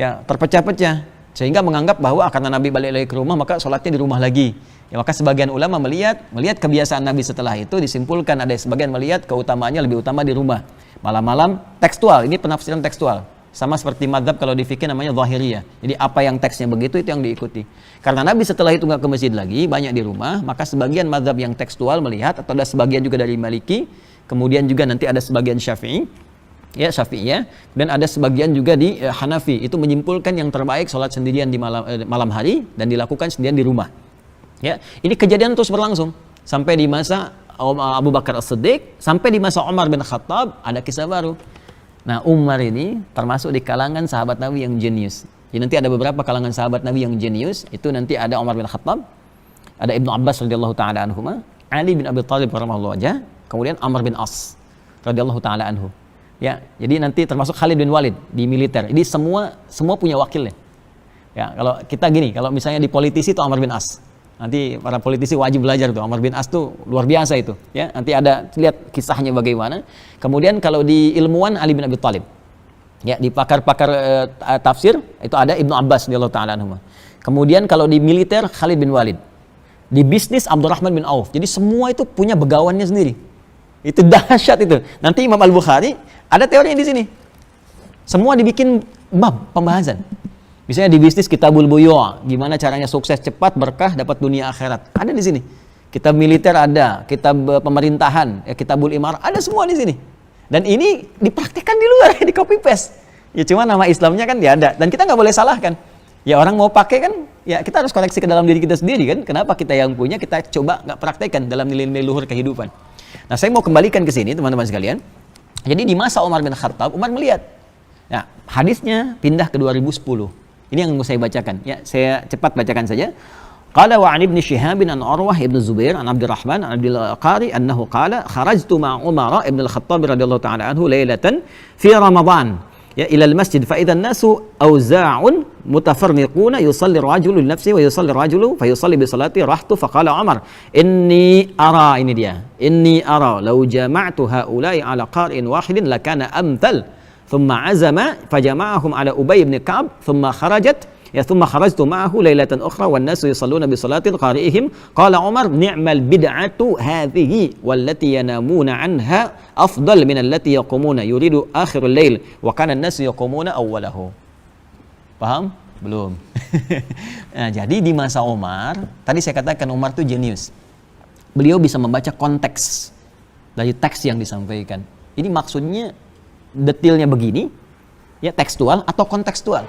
ya, terpecah-pecah, sehingga menganggap bahwa karena Nabi balik lagi ke rumah maka sholatnya di rumah lagi. Ya, maka sebagian ulama melihat kebiasaan Nabi setelah itu, disimpulkan ada sebagian melihat keutamaannya lebih utama di rumah. Malam-malam tekstual, ini penafsiran tekstual. Sama seperti mazhab kalau di fikih namanya zahiriyah. Jadi apa yang teksnya begitu itu yang diikuti. Karena Nabi setelah itu nggak ke masjid lagi, banyak di rumah, maka sebagian mazhab yang tekstual melihat, atau ada sebagian juga dari Maliki, kemudian juga nanti ada sebagian Syafi'i, ya, Syafi'iyah, dan ada sebagian juga di Hanafi, itu menyimpulkan yang terbaik sholat sendirian di malam hari dan dilakukan sendirian di rumah. Ya, ini kejadian terus berlangsung sampai di masa Abu Bakar As-Siddiq, sampai di masa Umar bin Khattab ada kisah baru. Nah, Umar ini termasuk di kalangan sahabat Nabi yang jenius. Jadi nanti ada beberapa kalangan sahabat Nabi yang jenius, itu nanti ada Umar bin Khattab, ada Ibnu Abbas radhiyallahu taala anhuma, Ali bin Abi Thalib radhiyallahu anhu, kemudian Amr bin As radhiyallahu taala anhu. Ya, jadi nanti termasuk Khalid bin Walid di militer. Jadi semua punya wakilnya. Ya, kalau kita gini, kalau misalnya di politisi itu Amr bin As. Nanti para politisi wajib belajar tuh, Amr bin As tuh luar biasa itu. Ya, nanti ada lihat kisahnya bagaimana. Kemudian kalau di ilmuwan Ali bin Abi Thalib. Ya, di pakar-pakar tafsir itu ada Ibnu Abbas radhiyallahu taala anhu. Kemudian kalau di militer Khalid bin Walid. Di bisnis Abdurrahman bin Auf. Jadi semua itu punya begawannya sendiri. Itu dahsyat itu. Nanti Imam Al-Bukhari ada teorinya di sini. Semua dibikin bab pembahasan. Misalnya di bisnis Kitabul Buyu', gimana caranya sukses cepat, berkah, dapat dunia akhirat. Ada di sini. Kitab militer ada, kitab pemerintahan, Kitabul Imar, ada semua di sini. Dan ini dipraktikkan di luar, di copy paste. Ya cuma nama Islamnya kan ya ada. Dan kita nggak boleh salahkan. Ya orang mau pakai kan, ya kita harus koreksi ke dalam diri kita sendiri kan. Kenapa kita yang punya, kita coba nggak praktekkan dalam nilai-nilai luhur kehidupan. Nah, saya mau kembalikan ke sini teman-teman sekalian. Jadi di masa Umar bin Khattab, Umar melihat. Ya, hadisnya pindah ke 2010. Ini yang mau saya bacakan. Ya, saya cepat bacakan saja. Qala wa 'an ibn Shihab an Urwah ibn Zubair an Abdurrahman an Abdul Qari annahu qala kharajtu ma'a Umar ibn al-Khattab radhiyallahu ta'ala anhu lailatan fi Ramadan ya ila al-masjid fa idha an-nasu awza'un mutafarriquna yusalli ar-rajulu li nafsihi wa yusalli ar-rajulu fa yusalli bi salati rahtu fa qala Umar inni ara law jama'tu ha'ula'i ala qari'in wahidin lakana amthal ثم عزم فجمعهم على أبي بن كعب ثم خرجت معه ليلة أخرى والناس يصلون بصلاة قارئهم قال عمر نعم البدعة هذه والتي ينامون عنها أفضل من التي يقومون يريد آخر الليل وكان الناس يقومون أوله. Paham? Belum. Nah, jadi di masa Umar, tadi saya katakan Umar itu jenius. Beliau bisa membaca konteks dari teks yang disampaikan. Ini maksudnya detailnya begini, ya tekstual atau kontekstual.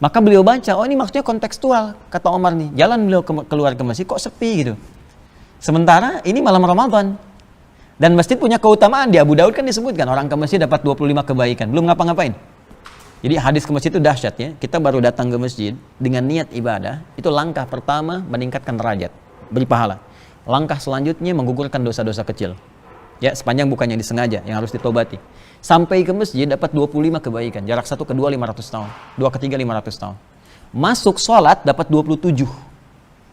Maka beliau baca, oh ini maksudnya kontekstual, kata Umar nih. Jalan beliau keluar ke masjid, kok sepi gitu. Sementara ini malam Ramadan. Dan masjid punya keutamaan, di Abu Daud kan disebutkan, orang ke masjid dapat 25 kebaikan, belum ngapa-ngapain. Jadi hadis ke masjid itu dahsyat ya. Kita baru datang ke masjid dengan niat ibadah, itu langkah pertama meningkatkan derajat, beri pahala. Langkah selanjutnya menggugurkan dosa-dosa kecil. Ya, sepanjang bukannya disengaja, yang harus ditobati. Sampai ke masjid dapat 25 kebaikan. Jarak satu kedua 500 tahun. Dua ketiga 500 tahun. Masuk sholat dapat 27.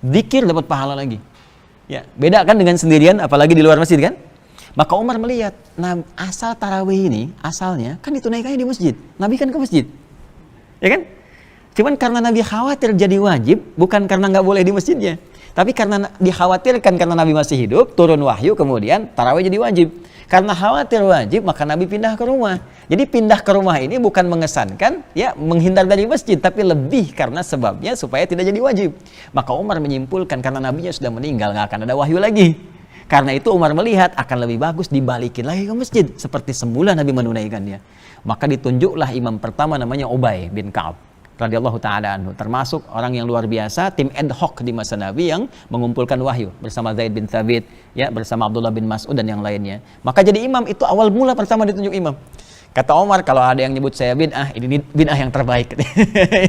Zikir dapat pahala lagi. Ya, beda kan dengan sendirian, apalagi di luar masjid kan? Maka Umar melihat, nah asal tarawih ini, asalnya kan ditunaikannya di masjid. Nabi kan ke masjid. Ya kan? Cuman karena Nabi khawatir jadi wajib, bukan karena nggak boleh di masjidnya. Tapi karena dikhawatirkan karena Nabi masih hidup, turun wahyu, kemudian tarawih jadi wajib. Karena khawatir wajib, maka Nabi pindah ke rumah. Jadi pindah ke rumah ini bukan mengesankan, ya, menghindar dari masjid, tapi lebih karena sebabnya supaya tidak jadi wajib. Maka Umar menyimpulkan karena Nabinya sudah meninggal, nggak akan ada wahyu lagi. Karena itu Umar melihat akan lebih bagus dibalikin lagi ke masjid, seperti semula Nabi menunaikannya. Maka ditunjuklah imam pertama namanya Ubay bin Ka'ab radhiyallahu taala anhu, termasuk orang yang luar biasa, tim ad hoc di masa Nabi yang mengumpulkan wahyu bersama Zaid bin Thabit, ya, bersama Abdullah bin Mas'ud dan yang lainnya. Maka jadi imam itu awal mula pertama ditunjuk imam. Kata Omar, kalau ada yang nyebut saya bid'ah, ini bid'ah yang terbaik.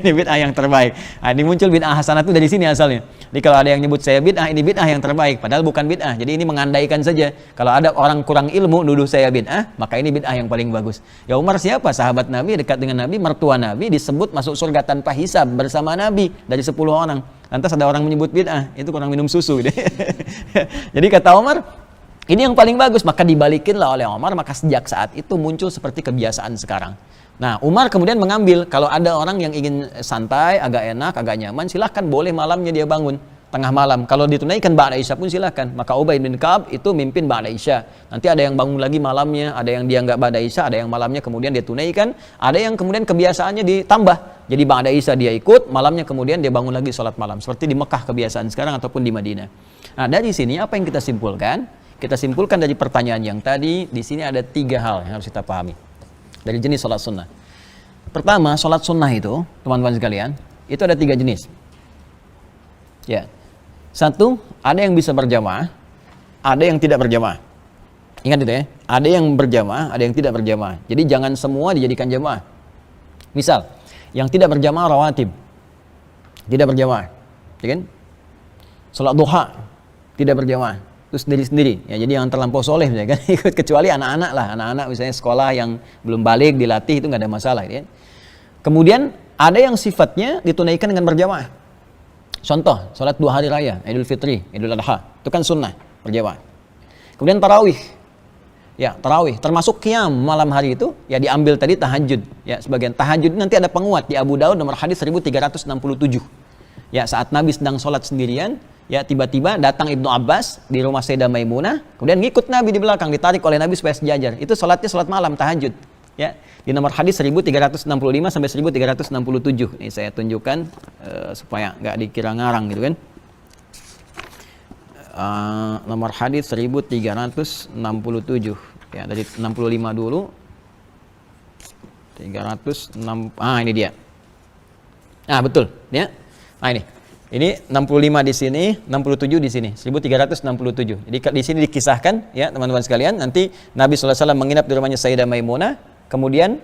Ini bid'ah yang terbaik. Nah, ini muncul bid'ah hasanah itu dari sini asalnya. Jadi kalau ada yang nyebut saya bid'ah, ini bid'ah yang terbaik. Padahal bukan bid'ah. Jadi ini mengandaikan saja. Kalau ada orang kurang ilmu nuduh saya bid'ah, maka ini bid'ah yang paling bagus. Ya Umar siapa? Sahabat Nabi, dekat dengan Nabi, mertua Nabi, disebut masuk surga tanpa hisab bersama Nabi dari 10 orang. Lantas ada orang menyebut bid'ah, itu kurang minum susu. Jadi kata Umar, ini yang paling bagus, maka dibalikinlah oleh Umar, maka sejak saat itu muncul seperti kebiasaan sekarang. Nah, Umar kemudian mengambil, kalau ada orang yang ingin santai, agak enak, agak nyaman, silahkan, boleh malamnya dia bangun, tengah malam. Kalau ditunaikan ba'da Isya pun silahkan. Maka Ubay bin Ka'ab itu mimpin ba'da Isya. Nanti ada yang bangun lagi malamnya, ada yang dia nggak ba'da Isya, ada yang malamnya kemudian dia tunaikan, ada yang kemudian kebiasaannya ditambah. Jadi ba'da Isya dia ikut, malamnya kemudian dia bangun lagi sholat malam. Seperti di Mekah kebiasaan sekarang ataupun di Madinah. Nah, dari sini apa yang kita simpulkan? Kita simpulkan dari pertanyaan yang tadi, di sini ada 3 hal yang harus kita pahami dari jenis sholat sunnah. Pertama, sholat sunnah itu, teman-teman sekalian, itu ada 3 jenis. Ya, 1, ada yang bisa berjamaah, ada yang tidak berjamaah. Ingat itu ya, ada yang berjamaah, ada yang tidak berjamaah. Jadi jangan semua dijadikan jamaah. Misal, yang tidak berjamaah rawatib, tidak berjamaah, ya kan? Sholat duha, tidak berjamaah. Terus sendiri-sendiri, ya, jadi yang terlampau soleh misalnya kan ikut, kecuali anak-anak lah, anak-anak misalnya sekolah yang belum balik dilatih itu nggak ada masalah, ya. Kemudian ada yang sifatnya ditunaikan dengan berjamaah. Contoh, sholat 2 hari raya, Idul Fitri, Idul Adha, itu kan sunnah berjamaah. Kemudian tarawih, ya tarawih, termasuk qiyam malam hari itu, ya diambil tadi tahajud, ya sebagian tahajud nanti ada penguat di Abu Daud nomor hadis 1367. Ya saat Nabi sedang sholat sendirian, ya tiba-tiba datang Ibnu Abbas di rumah Sayyidah Maimunah, kemudian ngikut Nabi di belakang, ditarik oleh Nabi supaya sejajar. Itu sholatnya sholat malam tahajud, ya di nomor hadis 1365 sampai 1367. Ini saya tunjukkan supaya nggak dikira ngarang gitu kan. Nomor hadis 1367, ya dari 65 dulu, 306. Ini dia. Betul, ya. Ini 65 di sini, 67 di sini, 1367. Jadi di sini dikisahkan, ya teman-teman sekalian, nanti Nabi SAW menginap di rumahnya Sayyidah Maimunah, kemudian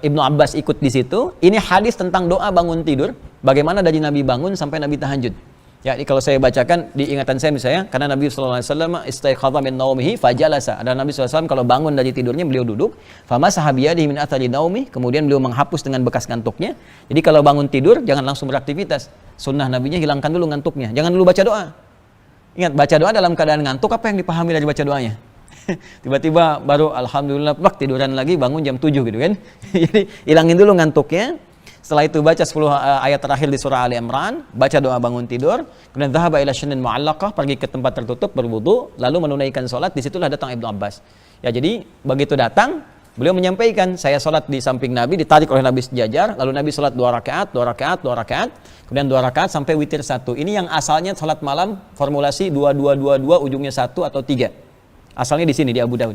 Ibnu Abbas ikut di situ. Ini hadis tentang doa bangun tidur, bagaimana dari Nabi bangun sampai Nabi tahajud. Ya, ini kalau saya bacakan di ingatan saya misalnya, karena Nabi SAW istaiqadha min naumihi fajalasa. Ada Nabi SAW kalau bangun dari tidurnya beliau duduk, famasaha biyadihi min athari naumi, kemudian beliau menghapus dengan bekas ngantuknya. Jadi kalau bangun tidur jangan langsung beraktivitas. Sunnah Nabinya hilangkan dulu ngantuknya. Jangan dulu baca doa. Ingat, baca doa dalam keadaan ngantuk, apa yang dipahami dari baca doanya? Tiba-tiba baru alhamdulillah tiduran lagi, bangun jam 7 gitu kan. Jadi hilangin dulu ngantuknya. Setelah itu baca 10 ayat terakhir di surah Ali Imran, baca doa bangun tidur, kemudian dhahaba ila syinnin mu'allaqah, pergi ke tempat tertutup berwudu, lalu menunaikan sholat. Disitulah datang Ibnu Abbas. Ya, jadi begitu datang, beliau menyampaikan, saya sholat di samping Nabi, ditarik oleh Nabi sejajar, lalu Nabi sholat 2 rakaat, kemudian 2 rakaat sampai witir 1. Ini yang asalnya sholat malam formulasi 2-2-2-2 ujungnya 1 atau 3. Asalnya di sini di Abu Daud.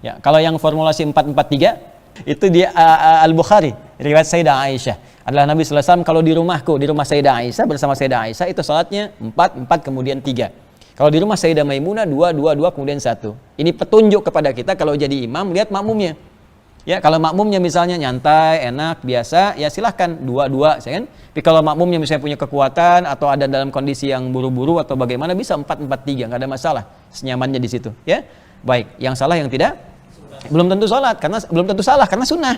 Ya, kalau yang formulasi 4-4-3 itu di Al-Bukhari, riwayat Sayyidah Aisyah. Adalah Nabi SAW kalau di rumahku, di rumah Sayyidah Aisyah bersama Sayyidah Aisyah itu salatnya 4 kemudian 3. Kalau di rumah Sayyidah Maimunah 2 kemudian 1. Ini petunjuk kepada kita kalau jadi imam lihat makmumnya. Ya, kalau makmumnya misalnya nyantai, enak, biasa, ya silahkan 2, ya kan? Tapi kalau makmumnya misalnya punya kekuatan atau ada dalam kondisi yang buru-buru atau bagaimana bisa 4-4-3, nggak ada masalah. Senyamannya di situ, ya. Baik, yang salah yang tidak belum tentu salat, karena belum tentu salah karena sunnah.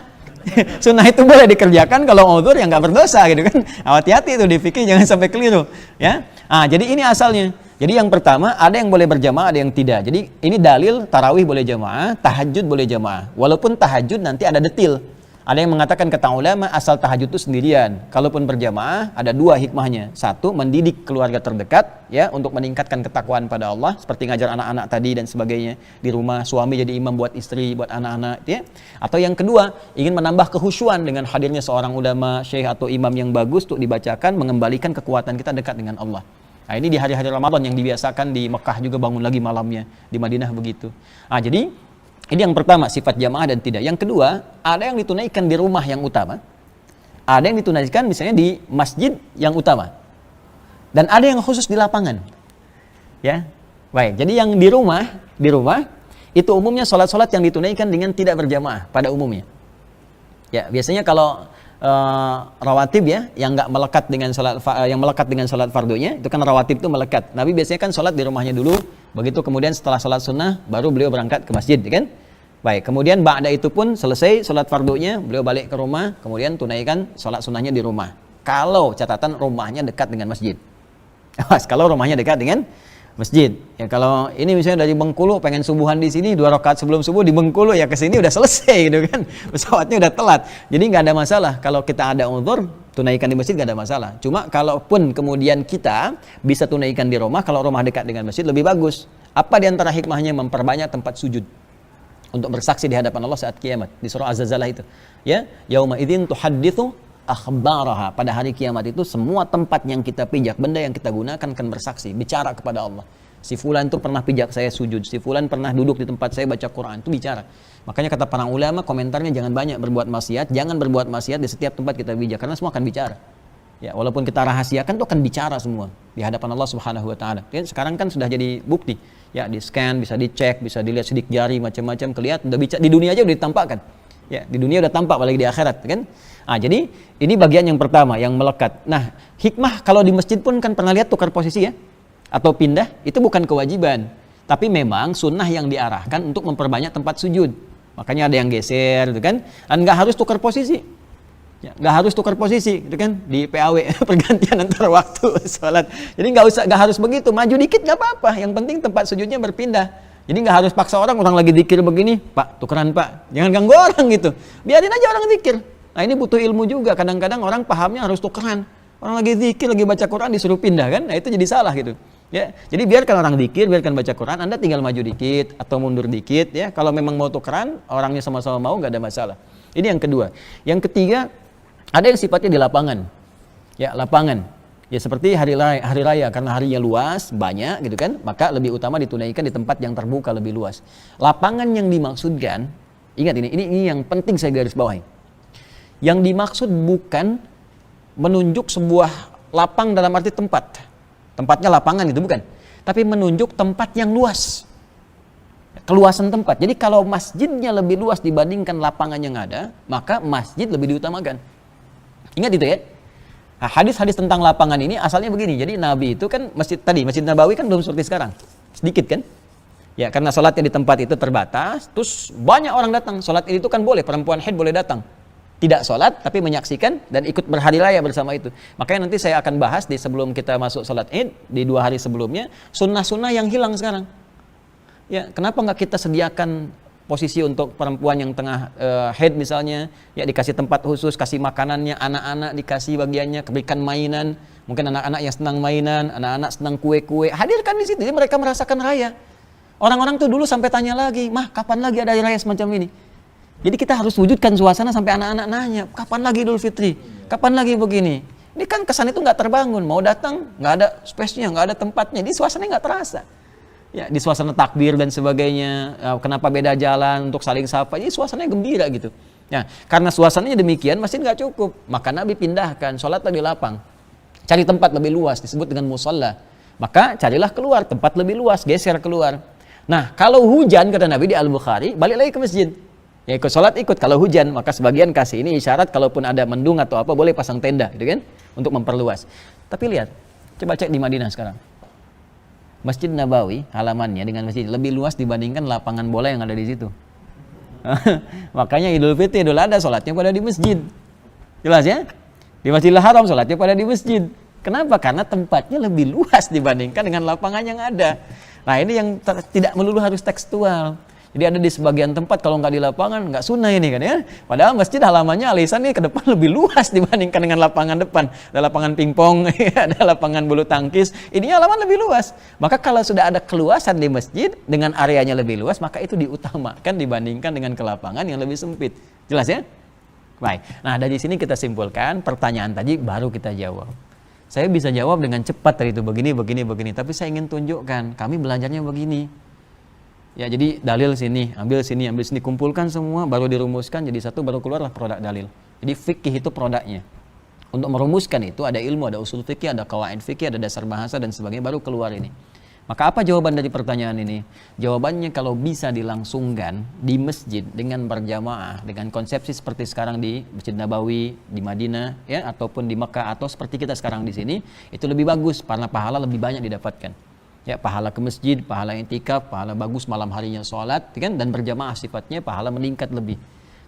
Sunnah itu boleh dikerjakan kalau uzur yang nggak berdosa gitu kan. Hati-hati itu di fikih, jangan sampai keliru, ya. Jadi ini asalnya. Jadi yang pertama ada yang boleh berjamaah, ada yang tidak. Jadi ini dalil tarawih boleh jamaah, tahajud boleh jamaah. Walaupun tahajud nanti ada detil. Ada yang mengatakan kata ulama asal tahajud itu sendirian. Kalaupun berjamaah ada dua hikmahnya. Satu, mendidik keluarga terdekat ya untuk meningkatkan ketakwaan pada Allah seperti ngajar anak-anak tadi dan sebagainya. Di rumah suami jadi imam buat istri, buat anak-anak ya. Atau yang kedua, ingin menambah kehusyuan dengan hadirnya seorang ulama, syekh atau imam yang bagus untuk dibacakan, mengembalikan kekuatan kita dekat dengan Allah. Nah, ini di hari-hari Ramadan yang dibiasakan di Mekah juga bangun lagi malamnya, di Madinah begitu. Nah, jadi ini yang pertama, sifat jamaah dan tidak. Yang kedua, ada yang ditunaikan di rumah yang utama, ada yang ditunaikan misalnya di masjid yang utama, dan ada yang khusus di lapangan. Ya, baik. Jadi yang di rumah itu umumnya sholat-sholat yang ditunaikan dengan tidak berjamaah pada umumnya. Ya, biasanya kalau rawatib ya, yang nggak melekat dengan sholat fardunya, itu kan rawatib itu melekat. Nabi biasanya kan sholat di rumahnya dulu, begitu kemudian setelah sholat sunnah baru beliau berangkat ke masjid, kan? Baik, kemudian ba'da itu pun selesai sholat fardunya, beliau balik ke rumah, kemudian tunaikan sholat sunnahnya di rumah. Kalau catatan rumahnya dekat dengan masjid. Kalau rumahnya dekat dengan masjid. Ya kalau ini misalnya dari Bengkulu pengen subuhan di sini 2 rakaat sebelum subuh di Bengkulu, ya ke sini udah selesai gitu kan. Pesawatnya udah telat. Jadi nggak ada masalah kalau kita ada uzur tunaikan di masjid, nggak ada masalah. Cuma kalaupun kemudian kita bisa tunaikan di rumah, kalau rumah dekat dengan masjid lebih bagus. Apa di antara hikmahnya? Memperbanyak tempat sujud untuk bersaksi di hadapan Allah saat kiamat. Di surah Az-Zalzalah itu. Ya, yauma idzin tuhadditsu akhbaraha. Pada hari kiamat itu semua tempat yang kita pijak, benda yang kita gunakan akan bersaksi, bicara kepada Allah. Si fulan itu pernah pijak saya sujud, si fulan pernah duduk di tempat saya baca Quran, itu bicara. Makanya kata para ulama komentarnya jangan banyak berbuat maksiat, jangan berbuat maksiat di setiap tempat kita pijak karena semua akan bicara. Ya, walaupun kita rahasiakan itu akan bicara semua di hadapan Allah Subhanahu wa taala. Ya, sekarang kan sudah jadi bukti. Ya, di scan, bisa dicek, bisa dilihat sidik jari macam-macam, kelihatan udah bicara di dunia aja udah ditampakkan. Ya, di dunia udah tampak apalagi di akhirat, kan? Ah, jadi ini bagian yang pertama yang melekat. Nah, hikmah kalau di masjid pun kan pernah lihat tukar posisi ya atau pindah, itu bukan kewajiban, tapi memang sunnah yang diarahkan untuk memperbanyak tempat sujud. Makanya ada yang geser, gitu kan? Dan nggak harus tukar posisi. Ya, nggak harus tukar posisi, gitu kan? Di PAW pergantian antar waktu sholat. Jadi nggak harus begitu. Maju dikit nggak apa-apa. Yang penting tempat sujudnya berpindah. Jadi nggak harus paksa orang lagi zikir begini, Pak, tukeran Pak. Jangan ganggu orang gitu. Biarin aja orang zikir. Nah ini butuh ilmu juga. Kadang-kadang orang pahamnya harus tukeran. Orang lagi zikir, lagi baca Quran disuruh pindah kan? Nah itu jadi salah gitu. Ya, jadi biarkan orang zikir, biarkan baca Quran. Anda tinggal maju dikit atau mundur dikit. Ya, kalau memang mau tukeran, orangnya sama-sama mau, nggak ada masalah. Ini yang kedua. Yang ketiga, ada yang sifatnya di lapangan. Ya, lapangan. Ya seperti hari raya karena harinya luas, banyak gitu kan, maka lebih utama ditunaikan di tempat yang terbuka lebih luas. Lapangan yang dimaksudkan, ingat ini yang penting saya garis bawahi. Yang dimaksud bukan menunjuk sebuah lapang dalam arti tempat. Tempatnya lapangan itu bukan, tapi menunjuk tempat yang luas. Keluasan tempat. Jadi kalau masjidnya lebih luas dibandingkan lapangan yang ada, maka masjid lebih diutamakan. Ingat itu ya. Nah, hadis-hadis tentang lapangan ini asalnya begini. Jadi Nabi itu kan Masjid Nabawi kan belum seperti sekarang. Sedikit kan? Ya, karena sholatnya di tempat itu terbatas, terus banyak orang datang. Sholat itu kan boleh, perempuan haid boleh datang. Tidak sholat tapi menyaksikan dan ikut berhari raya bersama itu. Makanya nanti saya akan bahas di sebelum kita masuk sholat Id di 2 hari sebelumnya, sunnah-sunnah yang hilang sekarang. Ya, kenapa nggak kita sediakan posisi untuk perempuan yang tengah haid misalnya, ya dikasih tempat khusus, kasih makanannya, anak-anak dikasih bagiannya, berikan mainan, mungkin anak-anak yang senang mainan, anak-anak senang kue-kue, hadirkan di situ, jadi mereka merasakan raya. Orang-orang tuh dulu sampai tanya lagi, mah kapan lagi ada raya semacam ini? Jadi kita harus wujudkan suasana sampai anak-anak nanya, kapan lagi Idul Fitri? Kapan lagi begini? Ini kan kesan itu nggak terbangun, mau datang nggak ada space-nya, nggak ada tempatnya, jadi suasananya nggak terasa. Ya, di suasana takbir dan sebagainya, kenapa beda jalan untuk saling sapa, jadi suasananya gembira gitu. Ya, karena suasananya demikian, masjid nggak cukup, maka Nabi pindahkan, sholatlah di lapang, cari tempat lebih luas, disebut dengan musalla. Maka carilah keluar, tempat lebih luas, geser keluar. Nah, kalau hujan, kata Nabi di Al-Bukhari, balik lagi ke masjid. Ya ikut sholat ikut, kalau hujan, maka sebagian kasih ini isyarat, kalaupun ada mendung atau apa, boleh pasang tenda, gitu kan, untuk memperluas. Tapi lihat, coba cek di Madinah sekarang. Masjid Nabawi halamannya dengan masjid lebih luas dibandingkan lapangan bola yang ada di situ. Makanya Idul Fitri, Idul Adha sholatnya pada di masjid. Jelas ya? Di Masjidil Haram sholatnya pada di masjid. Kenapa? Karena tempatnya lebih luas dibandingkan dengan lapangan yang ada. Nah ini yang tidak melulu harus tekstual. Jadi ada di sebagian tempat kalau nggak di lapangan nggak sunnah ini kan ya. Padahal masjid halamannya alisan ini ke depan lebih luas dibandingkan dengan lapangan depan. Ada lapangan pingpong, ada lapangan bulu tangkis. Ini halaman lebih luas. Maka kalau sudah ada keluasan di masjid dengan areanya lebih luas, maka itu diutamakan dibandingkan dengan ke lapangan yang lebih sempit. Jelas ya? Baik. Nah dari sini kita simpulkan pertanyaan tadi baru kita jawab. Saya bisa jawab dengan cepat tadi itu begini. Tapi saya ingin tunjukkan kami belajarnya begini. Ya jadi dalil sini, ambil sini, kumpulkan semua, baru dirumuskan jadi satu, baru keluarlah produk dalil. Jadi fikih itu produknya. Untuk merumuskan itu ada ilmu, ada usul fikih, ada qawaid fikih, ada dasar bahasa dan sebagainya, baru keluar ini. Maka apa jawaban dari pertanyaan ini? Jawabannya kalau bisa dilangsungkan di masjid dengan berjamaah, dengan konsepsi seperti sekarang di Masjid Nabawi, di Madinah, ya, ataupun di Mekah, atau seperti kita sekarang di sini, itu lebih bagus karena pahala lebih banyak didapatkan. Ya, pahala ke masjid, pahala intikaf, pahala bagus malam harinya sholat, kan? Dan berjamaah sifatnya pahala meningkat lebih.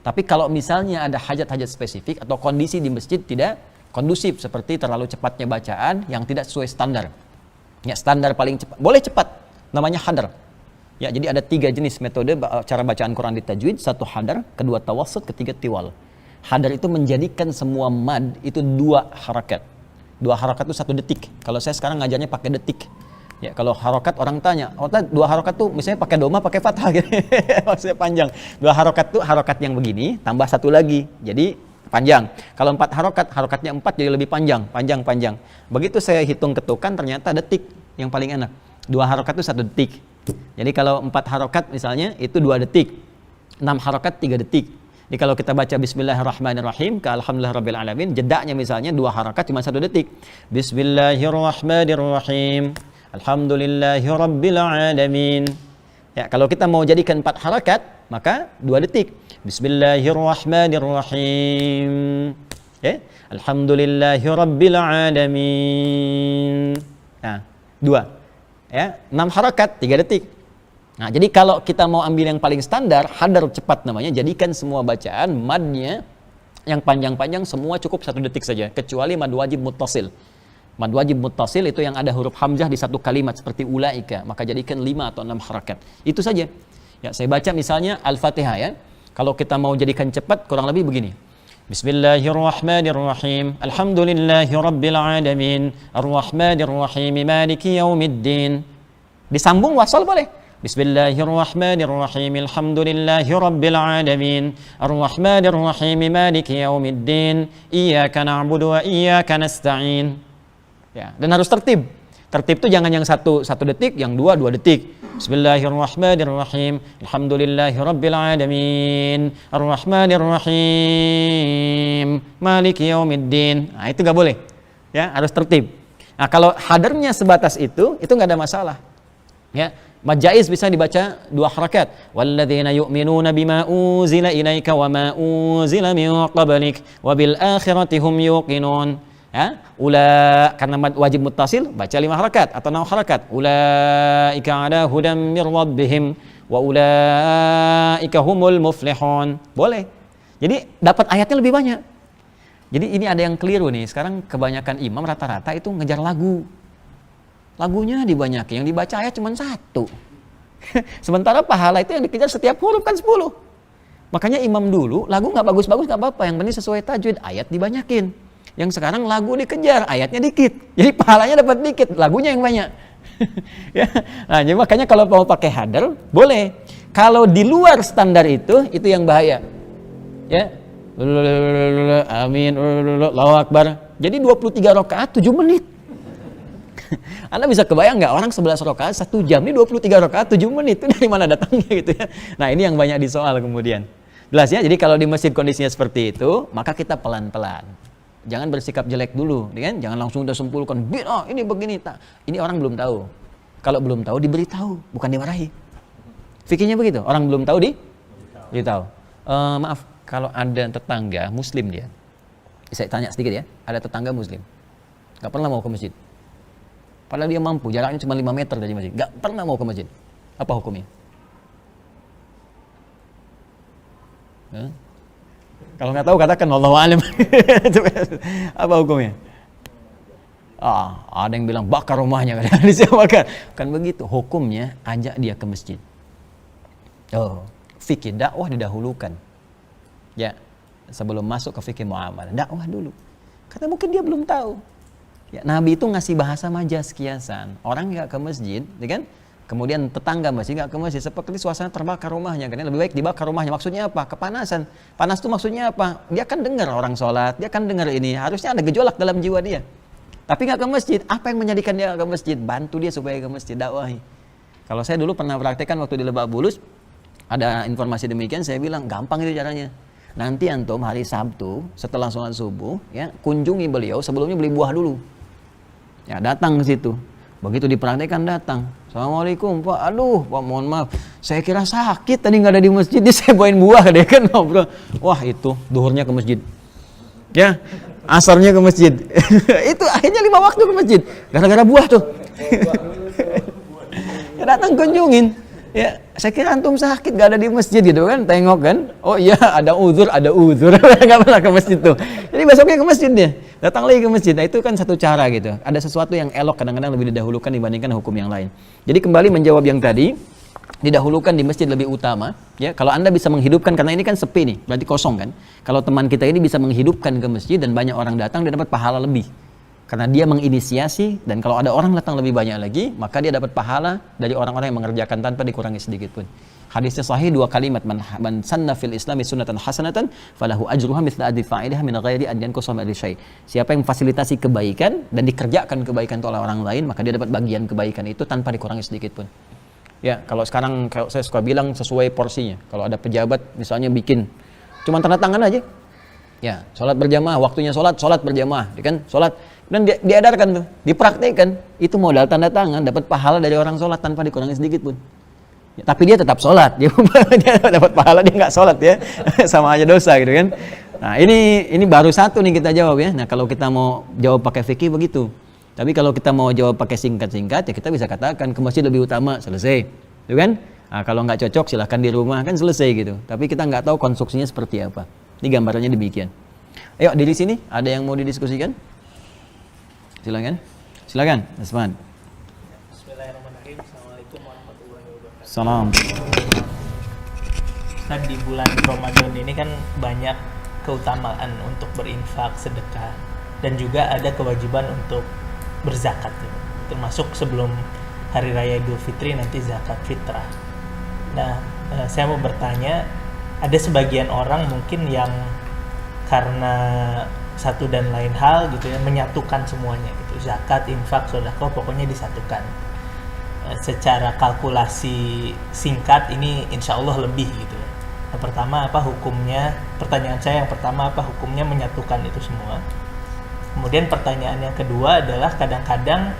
Tapi kalau misalnya ada hajat-hajat spesifik atau kondisi di masjid tidak kondusif seperti terlalu cepatnya bacaan yang tidak sesuai standar. Ya, standar paling cepat, boleh cepat, namanya hadar. Ya, jadi ada 3 jenis metode cara bacaan Quran di tajwid, 1 hadar, kedua tawassut, ketiga tiwal. Hadar itu menjadikan semua mad itu 2 harakat. 2 harakat itu 1 detik. Kalau saya sekarang ngajarnya pakai detik. Ya, kalau harokat orang tanya, 2 harokat tuh misalnya pakai doma, pakai fathah gitu. Maksudnya panjang. 2 harokat tuh harokat yang begini, tambah 1 lagi. Jadi panjang. Kalau 4 harokat, harokatnya 4 jadi lebih panjang. Begitu saya hitung ketukan ternyata detik yang paling enak. 2 harokat tuh 1 detik. Jadi kalau 4 harokat misalnya itu 2 detik. 6 harokat 3 detik. Jadi kalau kita baca Bismillahirrahmanirrahim ke Alhamdulillahirrabbilalamin, jedaknya misalnya 2 harokat cuma 1 detik. Bismillahirrahmanirrahim. Alhamdulillahi Rabbil Alamin. Ya, kalau kita mau jadikan 4 harakat, maka 2 detik. Bismillahirrahmanirrahim. Ya, Alhamdulillahi Rabbil Alamin. Nah, 2. Ya, 6 harakat, 3 detik. Nah, jadi kalau kita mau ambil yang paling standar, hadar cepat namanya, jadikan semua bacaan madnya yang panjang-panjang semua cukup 1 detik saja, kecuali mad wajib muttasil. Mad wajib muttasil itu yang ada huruf hamzah di satu kalimat seperti ulaika, maka jadikan 5 atau 6 harakat. Itu saja. Ya, saya baca misalnya Al-Fatihah ya. Kalau kita mau jadikan cepat kurang lebih begini. Bismillahirrahmanirrahim. Alhamdulillahirabbil alamin. Arrahmanirrahim. Maliki yaumiddin. Disambung wasal boleh. Bismillahirrahmanirrahim. Alhamdulillahirabbil alamin. Arrahmanirrahim. Maliki yaumiddin. Iyyaka na'budu wa iyyaka nasta'in. Ya, dan harus tertib. Tertib itu jangan yang 1 detik, yang 2 detik. Bismillahirrahmanirrahim. Alhamdulillahirabbil alamin. Arrahmanirrahim. Maliki yaumiddin. Nah, itu enggak boleh. Ya, harus tertib. Nah, kalau hadarnya sebatas itu enggak ada masalah. Ya, mad jaiz bisa dibaca 2 harakat. Walladzina yu'minuna bima unzila ilaika wa ma unzila min qablik wa bil akhirati hum yuqinun. Ya, karena wajib muttasil baca 5 harakat atau 6 harakat. Ulaika ala hudam mir rabbihim wa ulaika humul muflihun. Boleh. Jadi dapat ayatnya lebih banyak. Jadi ini ada yang keliru nih. Sekarang kebanyakan imam rata-rata itu ngejar lagu. Lagunya dibanyakin, yang dibaca ayat cuma 1. Sementara pahala itu yang dikejar setiap huruf kan 10. Makanya imam dulu lagu nggak bagus-bagus nggak apa-apa, yang penting sesuai tajwid, ayat dibanyakin. Yang sekarang lagu dikejar, ayatnya dikit. Jadi pahalanya dapat dikit, lagunya yang banyak. Ya. Nah, jadi makanya kalau mau pakai hadar, boleh. Kalau di luar standar itu yang bahaya. Ya. Amin. Allahu Akbar. Jadi 23 rakaat 7 menit. Anda bisa kebayang nggak orang 11 rakaat 1 jam, ini 23 rakaat 7 menit. Itu dari mana datangnya gitu ya. Nah, ini yang banyak disoal kemudian. Jelas ya, jadi kalau di masjid kondisinya seperti itu, maka kita pelan-pelan. Jangan bersikap jelek dulu, kan? Jangan langsung udah simpulkan, ini begini, tak. Ini orang belum tahu. Kalau belum tahu diberitahu, bukan dimarahi. Fikirnya begitu, orang belum tahu diberitahu. Maaf, kalau ada tetangga muslim dia, saya tanya sedikit ya, ada tetangga muslim, nggak pernah mau ke masjid. Padahal dia mampu, jaraknya cuma 5 meter dari masjid, nggak pernah mau ke masjid. Apa hukumnya? Kalau nggak tahu katakan wallahu alim. Apa hukumnya? Ada yang bilang bakar rumahnya, kan begitu. Hukumnya ajak dia ke masjid. Oh, fikih dakwah didahulukan. Ya, sebelum masuk ke fikih muamalah, dakwah dulu. Karena mungkin dia belum tahu. Ya, Nabi itu ngasih bahasa majas kiasan. Orang nggak ke masjid, ya kan? Kemudian tetangga masjid nggak ke masjid, seperti suasana terbakar rumahnya. Karena lebih baik dibakar rumahnya. Maksudnya apa? Kepanasan. Panas itu maksudnya apa? Dia kan dengar orang sholat, dia kan dengar ini. Harusnya ada gejolak dalam jiwa dia. Tapi nggak ke masjid. Apa yang menjadikan dia ke masjid? Bantu dia supaya ke masjid, dakwahi. Kalau saya dulu pernah praktekkan waktu di Lebak Bulus, ada informasi demikian, saya bilang gampang itu caranya. Nanti antum hari Sabtu setelah sholat subuh, ya kunjungi beliau, sebelumnya beli buah dulu. Ya datang ke situ. Begitu dipraktekkan datang. Assalamualaikum Pak. Aduh Pak, mohon maaf. Saya kira sakit tadi nggak ada di masjid, dia saya bawain buah dia kan ngobrol. Wah itu duhurnya ke masjid. Ya asarnya ke masjid. Itu akhirnya 5 waktu ke masjid. Gara-gara buah tuh. Ya, datang kunjungin. Ya, saya kira antum sakit gak ada di masjid gitu kan, tengok kan. Oh iya, ada uzur. Gak pernah ke masjid tuh. Jadi besoknya ke masjid dia. Datang lagi ke masjid. Nah, itu kan satu cara gitu. Ada sesuatu yang elok kadang-kadang lebih didahulukan dibandingkan hukum yang lain. Jadi kembali menjawab yang tadi, didahulukan di masjid lebih utama. Ya, kalau Anda bisa menghidupkan, karena ini kan sepi nih, berarti kosong kan. Kalau teman kita ini bisa menghidupkan ke masjid dan banyak orang datang, dia dapat pahala lebih. Karena dia menginisiasi, dan kalau ada orang datang lebih banyak lagi, maka dia dapat pahala dari orang-orang yang mengerjakan tanpa dikurangi sedikit pun. Hadisnya sahih 2 kalimat, man sanna fil islami sunnatan hasanatan falahu ajruha mithla ajri fa'iliha min ghairi an yanqusa min syai'. Siapa yang memfasilitasi kebaikan dan dikerjakan kebaikan itu oleh orang lain, maka dia dapat bagian kebaikan itu tanpa dikurangi sedikit pun. Ya, kalau sekarang kalau saya suka bilang sesuai porsinya. Kalau ada pejabat misalnya bikin cuma tanda tangan aja. Ya, sholat berjamaah, waktunya sholat berjamaah, kan? Sholat dan diedarkan tuh, dipraktekkan, itu modal tanda tangan, dapat pahala dari orang sholat tanpa dikurangi sedikit pun. Ya, tapi dia tetap sholat, dia dapat pahala, dia nggak sholat ya, sama aja dosa gitu kan. Nah ini baru satu nih kita jawab ya. Nah kalau kita mau jawab pakai fikih begitu, tapi kalau kita mau jawab pakai singkat-singkat ya kita bisa katakan ke masjid lebih utama, selesai, gitu kan? Nah, kalau nggak cocok silahkan di rumah kan selesai gitu. Tapi kita nggak tahu konstruksinya seperti apa. Ini gambarannya demikian. Ayo dari sini ada yang mau didiskusikan? Silakan, Asman. Bismillahirrahmanirrahim. Assalamualaikum warahmatullahi wabarakatuh. Salam. Ustaz, di bulan Ramadan ini kan banyak keutamaan untuk berinfak, sedekah, dan juga ada kewajiban untuk berzakat, ya. Termasuk sebelum Hari Raya Idul Fitri nanti zakat fitrah. Nah, saya mau bertanya, ada sebagian orang mungkin yang karena satu dan lain hal gitu ya menyatukan semuanya gitu, zakat, infak, sedekah pokoknya disatukan. Secara kalkulasi singkat ini insya Allah lebih gitu ya. Yang pertama apa hukumnya? Pertanyaan saya yang pertama apa hukumnya menyatukan itu semua? Kemudian pertanyaan yang kedua adalah kadang-kadang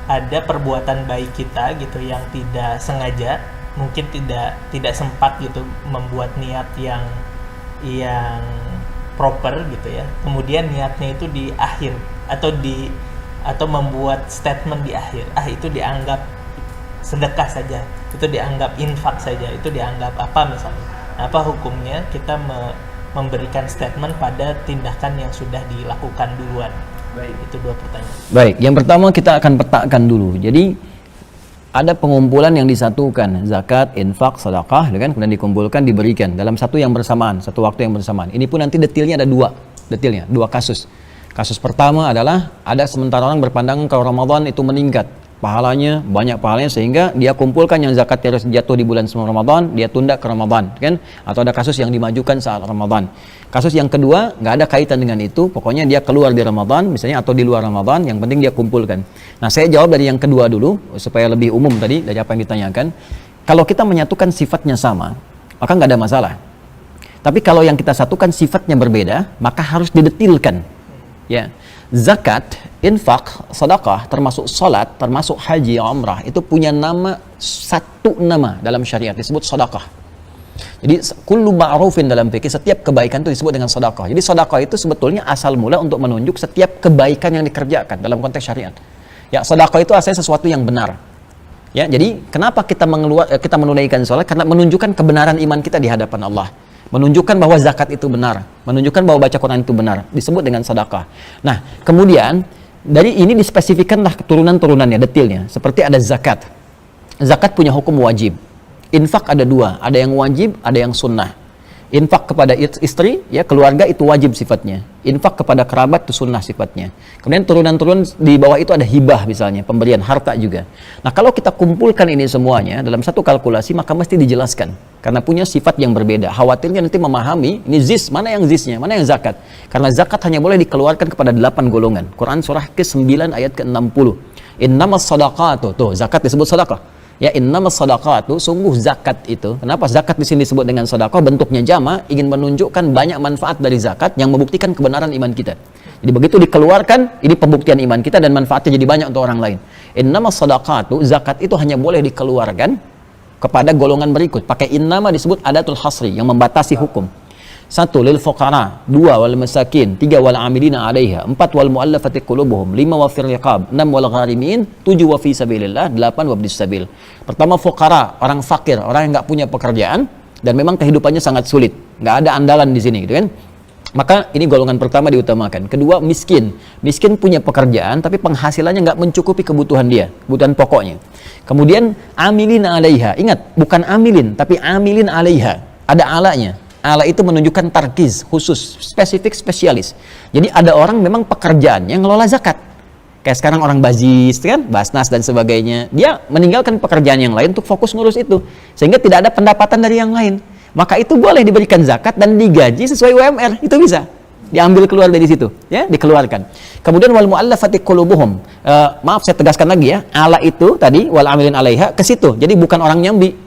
ada perbuatan baik kita gitu yang tidak sengaja, mungkin tidak sempat gitu membuat niat yang proper gitu ya. Kemudian niatnya itu di akhir atau membuat statement di akhir. Itu dianggap sedekah saja, itu dianggap infak saja, itu dianggap apa misalnya. Apa hukumnya kita memberikan statement pada tindakan yang sudah dilakukan duluan? Baik, itu 2 pertanyaan. Baik, yang pertama kita akan petakan dulu. Jadi ada pengumpulan yang disatukan, zakat, infak, sedekah, kan? Kemudian dikumpulkan, diberikan dalam satu yang bersamaan, satu waktu yang bersamaan. Ini pun nanti detailnya ada 2 kasus. Kasus pertama adalah ada sementara orang berpandangan kalau Ramadan itu meningkat, pahalanya, banyak pahalanya sehingga dia kumpulkan yang zakat harus jatuh di bulan sebelum Ramadan, dia tunda ke Ramadan, kan? Atau ada kasus yang dimajukan saat Ramadan. Kasus yang kedua nggak ada kaitan dengan itu, pokoknya dia keluar di Ramadan misalnya atau di luar Ramadan, yang penting dia kumpulkan. Nah saya jawab dari yang kedua dulu supaya lebih umum tadi dari apa yang ditanyakan. Kalau kita menyatukan sifatnya sama, maka nggak ada masalah. Tapi kalau yang kita satukan sifatnya berbeda, maka harus didetilkan. Ya, zakat, infak, sedekah, termasuk salat, termasuk haji, umrah itu punya satu nama dalam syariat disebut sedekah. Jadi kullu ma'rufin dalam fikih, setiap kebaikan itu disebut dengan sedekah. Jadi sedekah itu sebetulnya asal mula untuk menunjuk setiap kebaikan yang dikerjakan dalam konteks syariat. Ya, sedekah itu asalnya sesuatu yang benar. Ya, jadi kenapa kita menunaikan salat? Karena menunjukkan kebenaran iman kita di hadapan Allah. Menunjukkan bahwa zakat itu benar, menunjukkan bahwa baca Quran itu benar, disebut dengan sedekah. Nah, kemudian dari ini dispesifikkanlah turunan-turunannya, detailnya. Seperti ada zakat. Zakat punya hukum wajib. Infak ada dua, ada yang wajib, ada yang sunnah. Infak kepada istri, ya keluarga itu wajib sifatnya. Infak kepada kerabat itu sunnah sifatnya. Kemudian turunan-turun di bawah itu ada hibah misalnya, pemberian harta juga. Nah kalau kita kumpulkan ini semuanya dalam satu kalkulasi maka mesti dijelaskan. Karena punya sifat yang berbeda. Khawatirnya nanti memahami, ini zis, mana yang zisnya, mana yang zakat. Karena zakat hanya boleh dikeluarkan kepada 8 golongan. Quran surah ke-9 ayat ke-60. Innamas sadaqatu, tuh zakat disebut sedekah. Ya innamas sadaqatu, sungguh zakat itu. Kenapa zakat di sini disebut dengan sedekah? Bentuknya jama, ingin menunjukkan banyak manfaat dari zakat yang membuktikan kebenaran iman kita. Jadi begitu dikeluarkan, ini pembuktian iman kita dan manfaatnya jadi banyak untuk orang lain. Innamas sadaqatu, zakat itu hanya boleh dikeluarkan kepada golongan berikut. Pakai innama disebut adatul hasri yang membatasi hukum. 1 lil fuqara, 2 wal masakin, 3 wal amilina 'alaiha, 4 wal muallafati qulubuhum, 5 wa fir riqab, 6 wal gharimin, 7 wa fi sabilillah, 8 wa ibnis sabil. Pertama fuqara, orang fakir, orang yang enggak punya pekerjaan dan memang kehidupannya sangat sulit, enggak ada andalan di sini gitu kan. Maka ini golongan pertama diutamakan. Kedua miskin. Miskin punya pekerjaan tapi penghasilannya enggak mencukupi kebutuhan dia, kebutuhan pokoknya. Kemudian amilina 'alaiha. Ingat, bukan amilin tapi amilin 'alaiha. Ada alanya. Ala itu menunjukkan tarkiz, khusus, spesifik, spesialis. Jadi ada orang memang pekerjaannya ngelola zakat. Kayak sekarang orang bazis, kan? Basnas dan sebagainya. Dia meninggalkan pekerjaan yang lain untuk fokus ngurus itu. Sehingga tidak ada pendapatan dari yang lain. Maka itu boleh diberikan zakat dan digaji sesuai UMR. Itu bisa. Diambil keluar dari situ. Ya, dikeluarkan. Kemudian wal muallafati qulubuhum. Maaf saya tegaskan lagi ya. Ala itu tadi, wal amilin 'alaiha, ke situ. Jadi bukan orang nyambi.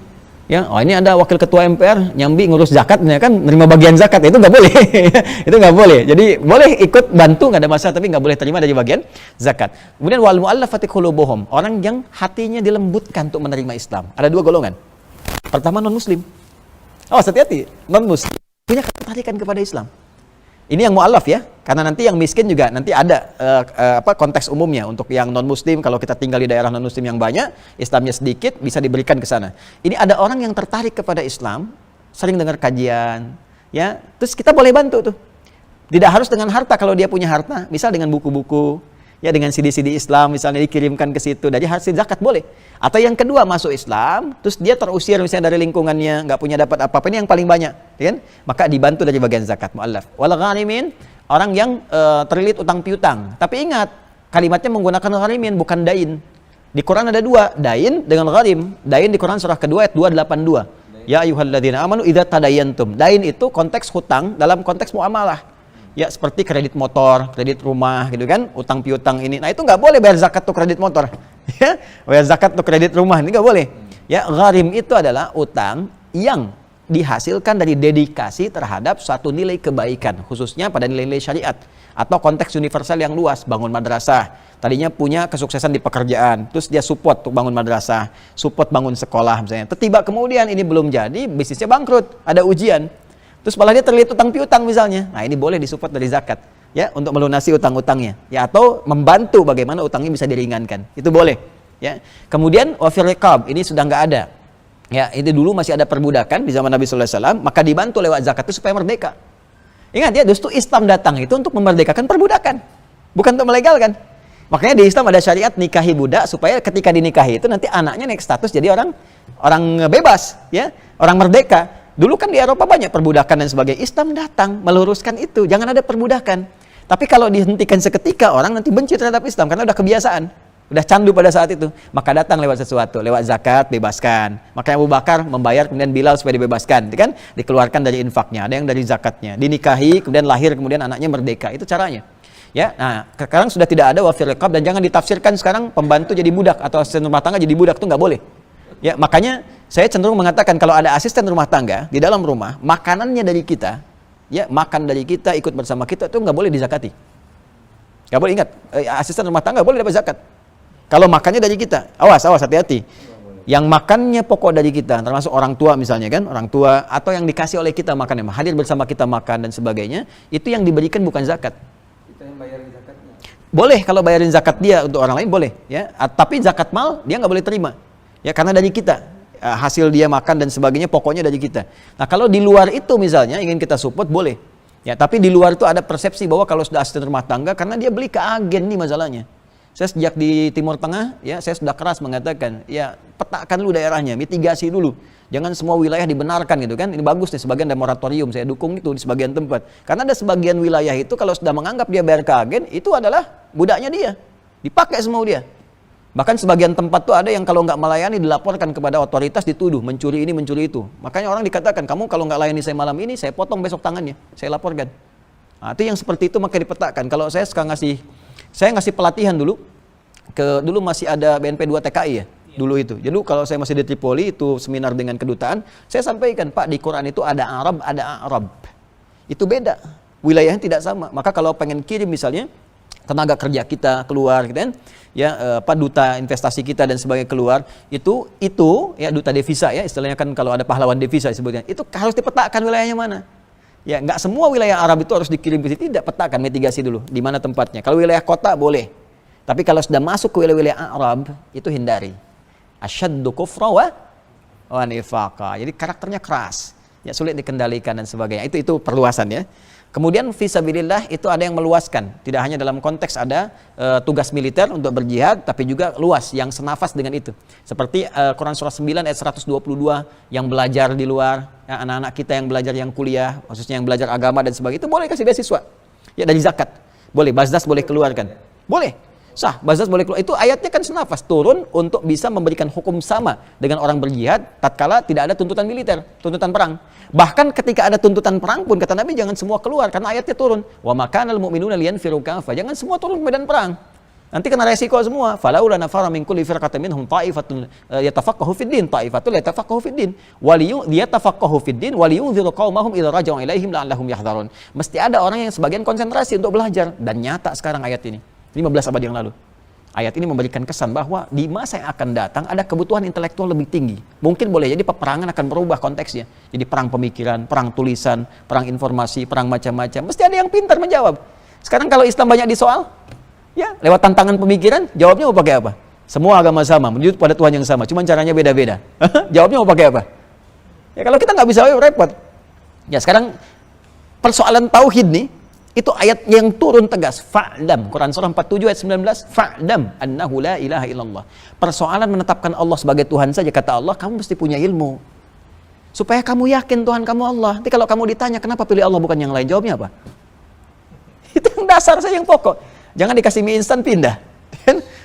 Ya, oh ini ada wakil ketua MPR nyambi ngurus zakat, ya kan, nerima bagian zakat, itu nggak boleh. Itu nggak boleh. Jadi boleh ikut bantu nggak ada masalah, tapi nggak boleh terima dari bagian zakat. Kemudian wal muallafati qulubuhum, orang yang hatinya dilembutkan untuk menerima Islam. Ada dua golongan. Pertama non muslim. Oh hati-hati, non muslim punya ketertarikan kepada Islam. Ini yang mu'alaf ya, karena nanti yang miskin juga nanti ada konteks umumnya. Untuk yang non-muslim, kalau kita tinggal di daerah non-muslim yang banyak, Islamnya sedikit, bisa diberikan ke sana. Ini ada orang yang tertarik kepada Islam, sering dengar kajian, ya, terus kita boleh bantu tuh. Tidak harus dengan harta, kalau dia punya harta, misal dengan buku-buku, ya dengan CD-CD Islam, misalnya dikirimkan ke situ, dari hasil zakat boleh. Atau yang kedua, masuk Islam, terus dia terusir misalnya dari lingkungannya, nggak punya dapat apa-apa, ini yang paling banyak, ya kan? Maka dibantu dari bagian zakat, mu'allaf. Wal gharimin, orang yang terlilit utang piutang. Tapi ingat, kalimatnya menggunakan gharimin, bukan dain. Di Quran ada dua, dain dengan gharim. Dain di Quran surah kedua ayat 282. Ya ayyuhalladzina amanu idza tadayantum. Dain itu konteks hutang dalam konteks muamalah. Ya seperti kredit motor, kredit rumah gitu kan, utang piutang ini. Nah itu nggak boleh bayar zakat tuh kredit motor. Ya, bayar zakat tuh kredit rumah ini nggak boleh. Ya, gharim itu adalah utang yang dihasilkan dari dedikasi terhadap suatu nilai kebaikan, khususnya pada nilai-nilai syariat atau konteks universal yang luas. Bangun madrasah, tadinya punya kesuksesan di pekerjaan, terus dia support untuk bangun madrasah, support bangun sekolah misalnya. Tiba kemudian ini belum jadi, bisnisnya bangkrut, ada ujian. Terus malah dia terlilit utang piutang misalnya. Nah, ini boleh disupport dari zakat, ya, untuk melunasi utang-utangnya, ya, atau membantu bagaimana utangnya bisa diringankan. Itu boleh, ya. Kemudian wafir riqab, ini sudah nggak ada. Ya, ini dulu masih ada perbudakan di zaman Nabi sallallahu alaihi wasallam, maka dibantu lewat zakat itu supaya merdeka. Ingat ya, justru Islam datang itu untuk memerdekakan perbudakan, bukan untuk melegalkan. Makanya di Islam ada syariat nikahi budak supaya ketika dinikahi itu nanti anaknya naik status jadi orang bebas, ya, orang merdeka. Dulu kan di Eropa banyak perbudakan dan sebagainya. Islam datang meluruskan itu, jangan ada perbudakan. Tapi kalau dihentikan seketika, orang nanti benci terhadap Islam karena udah kebiasaan, udah candu pada saat itu. Maka datang lewat sesuatu, lewat zakat, bebaskan. Makanya Abu Bakar membayar kemudian Bilal supaya dibebaskan, kan? Dikeluarkan dari infaknya, ada yang dari zakatnya. Dinikahi, kemudian lahir, kemudian anaknya merdeka. Itu caranya. Ya, nah sekarang sudah tidak ada wafir riqab dan jangan ditafsirkan sekarang pembantu jadi budak atau asisten rumah tangga jadi budak, itu nggak boleh. Ya, makanya saya cenderung mengatakan kalau ada asisten rumah tangga di dalam rumah, makanannya dari kita, ya, makan dari kita, ikut bersama kita, itu nggak boleh dizakati. Nggak boleh, ingat, asisten rumah tangga boleh dapat zakat. Kalau makannya dari kita, awas, hati-hati. Yang makannya pokok dari kita, termasuk orang tua misalnya kan, orang tua atau yang dikasih oleh kita makannya, hadir bersama kita makan dan sebagainya, itu yang diberikan bukan zakat. Kita yang bayarin zakatnya. Boleh kalau bayarin zakat dia untuk orang lain boleh, ya. Tapi zakat mal dia nggak boleh terima. Ya, karena dari kita, hasil dia makan dan sebagainya pokoknya dari kita. Nah, kalau di luar itu misalnya ingin kita support boleh. Ya, tapi di luar itu ada persepsi bahwa kalau sudah asisten rumah tangga karena dia beli ke agen nih masalahnya. Saya sejak di Timur Tengah, ya, saya sudah keras mengatakan, ya, petakan dulu daerahnya, mitigasi dulu. Jangan semua wilayah dibenarkan gitu kan. Ini bagus nih, sebagian ada moratorium, saya dukung itu di sebagian tempat. Karena ada sebagian wilayah itu kalau sudah menganggap dia BRK agen, itu adalah budaknya dia. Dipakai semua dia. Bahkan sebagian tempat tuh ada yang kalau nggak melayani dilaporkan kepada otoritas, dituduh mencuri ini, mencuri itu. Makanya orang dikatakan, kamu kalau nggak layani saya malam ini, saya potong besok tangannya, saya laporkan. Nah, itu yang seperti itu maka dipetakan. Kalau saya sekarang ngasih pelatihan dulu, dulu masih ada BNP 2 TKI ya. Dulu itu. Jadi kalau saya masih di Tripoli itu seminar dengan kedutaan, saya sampaikan, Pak, di Quran itu ada Arab, ada Arab. Itu beda. Wilayahnya tidak sama. Maka kalau pengen kirim misalnya tenaga kerja kita keluar gitu kan, ya duta investasi kita dan sebagainya keluar, itu ya duta devisa ya, istilahnya kan kalau ada pahlawan devisa disebutnya. Itu harus dipetakan wilayahnya mana. Ya, nggak semua wilayah Arab itu harus dikirim ke situ, tidak, petakan, mitigasi dulu di mana tempatnya. Kalau wilayah kota boleh. Tapi kalau sudah masuk ke wilayah Arab, itu hindari. Asyaddu kufra wa nifaqa. Jadi karakternya keras, ya sulit dikendalikan dan sebagainya. Itu perluasan ya. Kemudian fisabilillah itu ada yang meluaskan, tidak hanya dalam konteks ada tugas militer untuk berjihad, tapi juga luas yang senafas dengan itu. Seperti Quran surah 9 ayat 122 yang belajar di luar, ya, anak-anak kita yang belajar yang kuliah, khususnya yang belajar agama dan sebagainya, itu boleh kasih beasiswa. Ya dari zakat. Boleh, Bazdas boleh keluarkan. Boleh. Sah, Bazdas boleh keluar. Itu ayatnya kan senafas, turun untuk bisa memberikan hukum sama dengan orang berjihad tatkala tidak ada tuntutan militer, tuntutan perang. Bahkan ketika ada tuntutan perang pun kata Nabi jangan semua keluar karena ayatnya turun. Wa makanal mu'minuna liyanfiru kafa. Jangan semua turun ke medan perang. Nanti kena resiko semua. Falaula nafara min kulli firqatin minhum ta'ifatun yatafaqahu fid din, ta'ifatun yatafaqahu fid din. Yatafaqahu fid din wa liyunziru qaumahum idza raja'u ilaihim la'allahum yahdharun. Mesti ada orang yang sebagian konsentrasi untuk belajar, dan nyata sekarang ayat ini. 15 abad yang lalu. Ayat ini memberikan kesan bahwa di masa yang akan datang ada kebutuhan intelektual lebih tinggi. Mungkin boleh jadi peperangan akan berubah konteksnya. Jadi perang pemikiran, perang tulisan, perang informasi, perang macam-macam. Mesti ada yang pintar menjawab. Sekarang kalau Islam banyak disoal, ya lewat tantangan pemikiran, jawabnya mau pakai apa? Semua agama sama, menuju pada Tuhan yang sama, cuman caranya beda-beda. Jawabnya mau pakai apa? Ya kalau kita nggak bisa, repot. Ya sekarang persoalan tauhid nih, itu ayat yang turun tegas, fa'lam, Quran surah 47 ayat 19, fa'lam annahu la ilaha illallah. Persoalan menetapkan Allah sebagai Tuhan saja, kata Allah, kamu mesti punya ilmu supaya kamu yakin Tuhan kamu Allah. Nanti kalau kamu ditanya kenapa pilih Allah bukan yang lain, jawabnya apa? Itu yang dasar saja, yang pokok. Jangan dikasih mie instan pindah,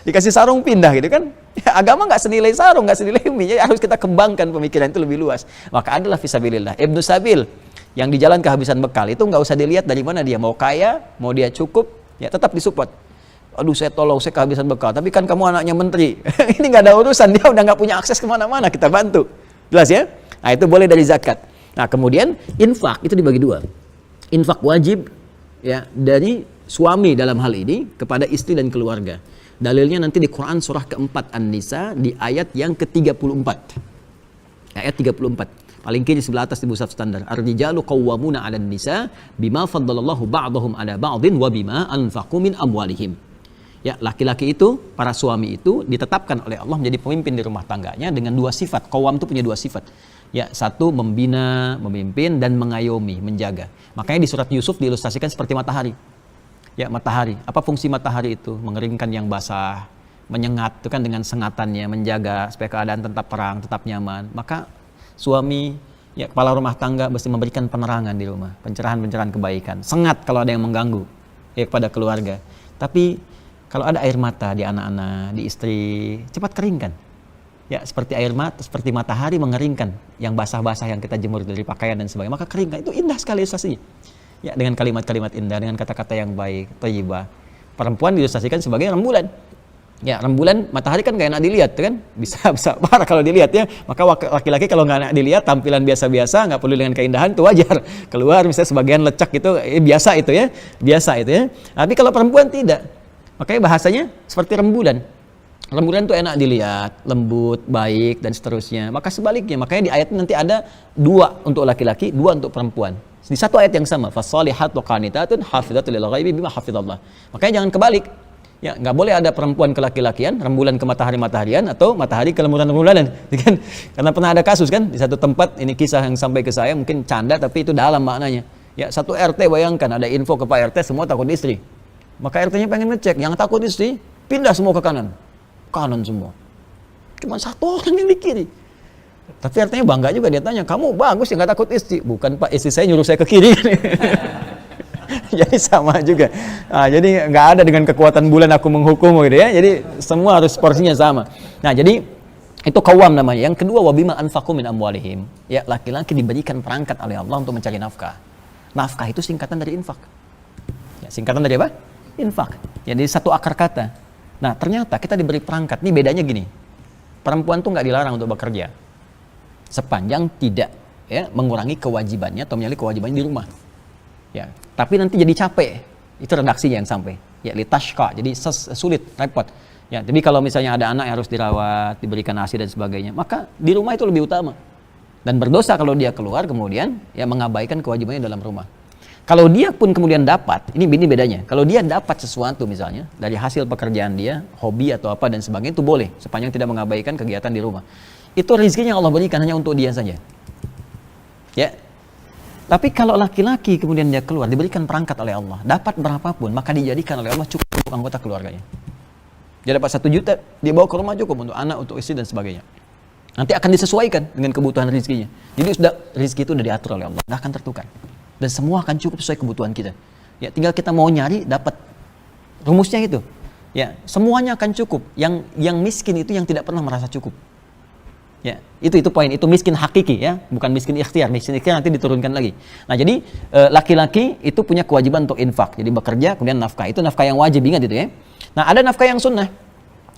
dikasih sarung pindah gitu kan. Ya, agama nggak senilai sarung, nggak senilai mie, jadi harus kita kembangkan pemikiran itu lebih luas. Maka adalah fisabilillah. Ibnu Sabil yang di jalan kehabisan bekal itu nggak usah dilihat dari mana dia, mau kaya, mau dia cukup, ya tetap disupport. Aduh saya tolong, saya kehabisan bekal, tapi kan kamu anaknya menteri. Ini nggak ada urusan, dia udah nggak punya akses kemana-mana, kita bantu. Jelas ya? Nah itu boleh dari zakat. Nah kemudian infak itu dibagi dua. Infak wajib ya dari suami dalam hal ini kepada istri dan keluarga. Dalilnya nanti di Quran surah keempat An-Nisa di ayat yang ke-34. Ayat 34. Paling kiri sebelah atas di mushaf standar. Ar-rijalu qawwamuna 'alan nisa bima faddalallahu ba'dahum 'ala ba'dhin wa bima anfaqu min amwalihim. Ya, laki-laki itu, para suami itu ditetapkan oleh Allah menjadi pemimpin di rumah tangganya dengan dua sifat. Qawwam itu punya dua sifat. Ya, satu membina, memimpin dan mengayomi, menjaga. Makanya di surat Yusuf diilustrasikan seperti matahari. Ya, matahari. Apa fungsi matahari itu? Mengeringkan yang basah, menyengat itu kan dengan sengatannya, menjaga supaya keadaan tetap terang, tetap nyaman. Maka suami, ya kepala rumah tangga mesti memberikan penerangan di rumah, pencerahan-pencerahan kebaikan. Sengat kalau ada yang mengganggu ya kepada keluarga. Tapi kalau ada air mata di anak-anak, di istri, cepat keringkan. Ya seperti air mata, seperti matahari mengeringkan yang basah-basah yang kita jemur dari pakaian dan sebagainya. Maka keringkan, itu indah sekali ilustrasinya. Ya dengan kalimat-kalimat indah, dengan kata-kata yang baik, thayyibah. Perempuan diilustrasikan sebagai rembulan. Ya rembulan, matahari kan gak enak dilihat kan, bisa parah kalau dilihat ya. Maka laki-laki kalau gak enak dilihat, tampilan biasa-biasa, gak perlu dengan keindahan, itu wajar. Keluar misalnya sebagian lecak itu, biasa itu ya, biasa itu ya. Tapi kalau perempuan tidak, makanya bahasanya seperti rembulan. Rembulan itu enak dilihat, lembut, baik dan seterusnya. Maka sebaliknya, makanya di ayat nanti ada dua untuk laki-laki, dua untuk perempuan. Di satu ayat yang sama, fasalihatu qanitatun hafidzatul lil ghaibi bima hafizallah. Makanya jangan kebalik. Ya, nggak boleh ada perempuan ke laki-lakian, rembulan ke matahari-mataharian, atau matahari ke rembulan-rembulan. Kan? Karena pernah ada kasus kan di satu tempat, ini kisah yang sampai ke saya, mungkin canda tapi itu dalam maknanya. Ya, satu RT bayangkan ada info ke Pak RT semua takut istri. Maka RT-nya pengen ngecek, yang takut istri pindah semua ke kanan. Kanan semua. Cuma satu orang yang di kiri. Tapi artinya bangga juga, dia tanya, kamu bagus ya nggak takut istri? Bukan Pak, istri saya nyuruh saya ke kiri. Jadi sama juga. Nah, jadi nggak ada dengan kekuatan bulan aku menghukum gitu ya. Jadi semua harus porsinya sama. Nah, jadi itu qawwam namanya. Yang kedua, wabima anfaqu min amwalihim. Ya, laki-laki diberikan perangkat oleh Allah untuk mencari nafkah. Nafkah itu singkatan dari infak. Ya, singkatan dari apa? Infak. Jadi satu akar kata. Nah, ternyata kita diberi perangkat. Ini bedanya gini. Perempuan tuh nggak dilarang untuk bekerja sepanjang tidak ya mengurangi kewajibannya atau menyalahi kewajibannya di rumah. Ya, tapi nanti jadi capek. Itu redaksinya yang sampai. Ya, litashqa. Jadi sulit, repot. Ya, jadi kalau misalnya ada anak yang harus dirawat, diberikan ASI dan sebagainya, maka di rumah itu lebih utama. Dan berdosa kalau dia keluar kemudian ya mengabaikan kewajibannya dalam rumah. Kalau dia pun kemudian dapat, ini bedanya. Kalau dia dapat sesuatu misalnya dari hasil pekerjaan dia, hobi atau apa dan sebagainya, itu boleh sepanjang tidak mengabaikan kegiatan di rumah. Itu rezekinya Allah berikan hanya untuk dia saja. Ya. Tapi kalau laki-laki kemudian dia keluar, diberikan perangkat oleh Allah, dapat berapapun, maka dijadikan oleh Allah cukup untuk anggota keluarganya. Dia dapat 1 juta, dia bawa ke rumah cukup untuk anak, untuk istri dan sebagainya. Nanti akan disesuaikan dengan kebutuhan rezekinya. Jadi sudah rezeki itu sudah diatur oleh Allah, tidak akan tertukar. Dan semua akan cukup sesuai kebutuhan kita. Ya, tinggal kita mau nyari, dapat. Rumusnya itu. Ya, semuanya akan cukup. Yang miskin itu yang tidak pernah merasa cukup. Ya, itu poin, itu miskin hakiki ya, bukan miskin ikhtiar. Miskin ikhtiar nanti diturunkan lagi. Nah, jadi laki-laki itu punya kewajiban untuk infak. Jadi bekerja kemudian nafkah. Itu nafkah yang wajib, ingat itu ya. Nah, ada nafkah yang sunnah.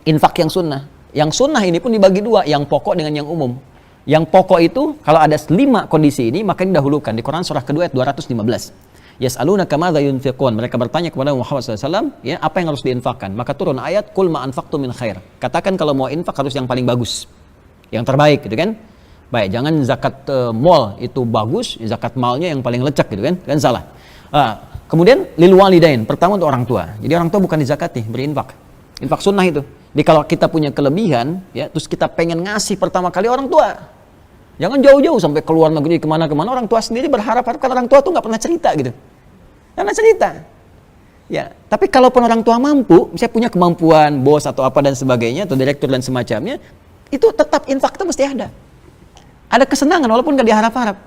Infak yang sunnah. Yang sunnah ini pun dibagi dua, yang pokok dengan yang umum. Yang pokok itu kalau ada 5 kondisi ini maka didahulukan. Di Quran surah kedua ayat 215. Yas'alunaka madza yunfiqun. Mereka bertanya kepada Muhammad SAW, ya, apa yang harus diinfakkan? Maka turun ayat qul ma anfaqtum min khair. Katakan kalau mau infak harus yang paling bagus. Yang terbaik gitu kan. Baik, jangan zakat mall itu bagus, zakat malnya yang paling lecek gitu kan. Kan salah. Kemudian lil walidain, pertama untuk orang tua. Jadi orang tua bukan dizakati, berinfak. Infak sunnah itu. Jadi kalau kita punya kelebihan ya, terus kita pengen ngasih pertama kali orang tua. Jangan jauh-jauh sampai keluar negeri kemana-kemana. Orang tua sendiri berharap kan orang tua tuh nggak pernah cerita gitu. Karena cerita. Ya, tapi kalaupun orang tua mampu, misalnya punya kemampuan, bos atau apa dan sebagainya, atau direktur dan semacamnya, itu tetap infak itu mesti ada. Ada kesenangan walaupun nggak diharap-harap.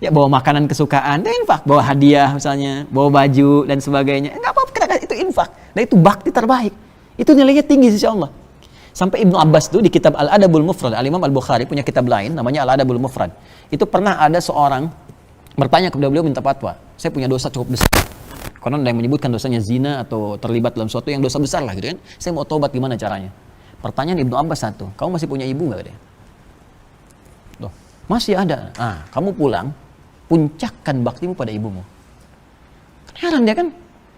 Ya, bawa makanan kesukaan, itu infak. Bawa hadiah misalnya, bawa baju dan sebagainya. Nggak apa-apa, itu infak. Dan itu bakti terbaik. Itu nilainya tinggi insya Allah. Sampai Ibnu Abbas tuh di kitab Al-Adabul Mufrad, Al-Imam Al-Bukhari punya kitab lain namanya Al-Adabul Mufrad. Itu pernah ada seorang bertanya kepada beliau minta fatwa. Saya punya dosa cukup besar. Konon ada yang menyebutkan dosanya zina atau terlibat dalam sesuatu yang dosa besar lah gitu kan. Saya mau tobat, gimana caranya? Pertanyaan Ibnu Abbas satu, kamu masih punya ibu nggak? Loh, masih ada. Kamu pulang, puncakkan baktimu pada ibumu. Heran dia kan?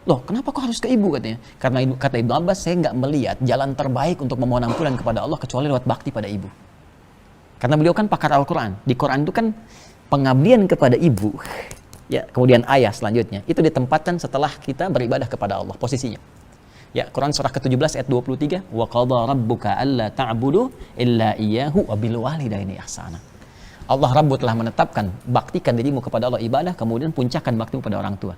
Loh, kenapa kok harus ke ibu katanya? Karena kata Ibnu Abbas, saya nggak melihat jalan terbaik untuk memohon ampunan kepada Allah kecuali lewat bakti pada ibu. Karena beliau kan pakar Al-Quran. Di Quran itu kan pengabdian kepada ibu, ya, kemudian ayah selanjutnya, itu ditempatkan setelah kita beribadah kepada Allah, posisinya. Ya, Quran surah ke-17 ayat 23, wa qadha rabbuka alla ta'budu illa iyyahu wa bil walidaini ihsana. Allah Rabbu telah menetapkan baktikan dirimu kepada Allah ibadah, kemudian puncakkan baktimu pada orang tua.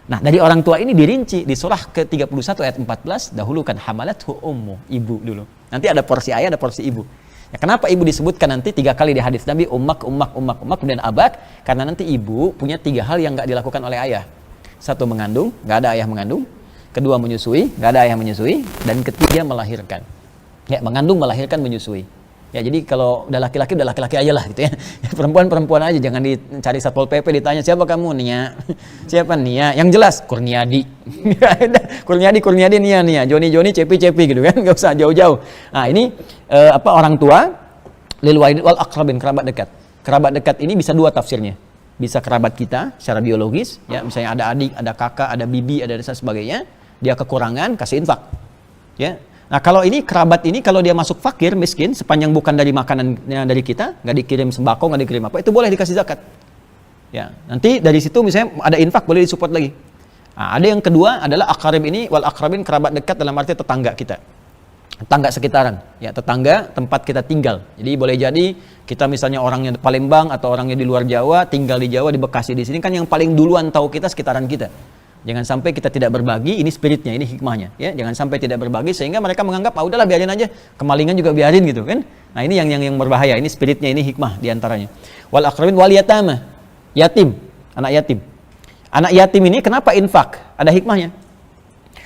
Nah, dari orang tua ini dirinci di surah ke-31 ayat 14, dahulukan hamalathu ummu, ibu dulu. Nanti ada porsi ayah, ada porsi ibu. Ya, kenapa ibu disebutkan nanti 3 kali di hadis Nabi, ummak, kemudian abak? Karena nanti ibu punya 3 hal yang nggak dilakukan oleh ayah. 1, mengandung, nggak ada ayah mengandung. 2, menyusui, nggak ada ayah menyusui. Dan 3, melahirkan. Ya, mengandung, melahirkan, menyusui. Ya, jadi kalau udah laki-laki aja lah gitu ya. Perempuan aja, jangan dicari Satpol PP ditanya siapa kamu, Nia. Siapa Nia? Yang jelas Kurniadi. Kurniadi Nia. Joni Cepi gitu kan, enggak usah jauh-jauh. Nah, ini orang tua lil walid wal aqrabin, kerabat dekat. Kerabat dekat ini bisa 2 tafsirnya. Bisa kerabat kita secara biologis, ya, misalnya ada adik, ada kakak, ada bibi, ada dan sebagainya, dia kekurangan, kasih infak. Ya. Nah, kalau ini kerabat ini kalau dia masuk fakir, miskin, sepanjang bukan dari makanannya dari kita, nggak dikirim sembako, nggak dikirim apa, itu boleh dikasih zakat. Ya, nanti dari situ misalnya ada infak, boleh disupport lagi. Nah, ada yang kedua adalah aqrab ini wal aqrabin, kerabat dekat dalam arti tetangga kita. Tetangga sekitaran, ya, tetangga tempat kita tinggal. Jadi boleh jadi kita misalnya orangnya Palembang atau orangnya di luar Jawa, tinggal di Jawa, di Bekasi, di sini kan yang paling duluan tahu kita sekitaran kita. Jangan sampai kita tidak berbagi, ini spiritnya, ini hikmahnya, ya. Jangan sampai tidak berbagi sehingga mereka menganggap udahlah biarin aja, kemalingan juga biarin gitu kan. Nah, ini yang berbahaya, ini spiritnya, ini hikmah diantaranya. Wal aqrabin wal yatama, yatim, anak yatim. Anak yatim ini kenapa infak? Ada hikmahnya.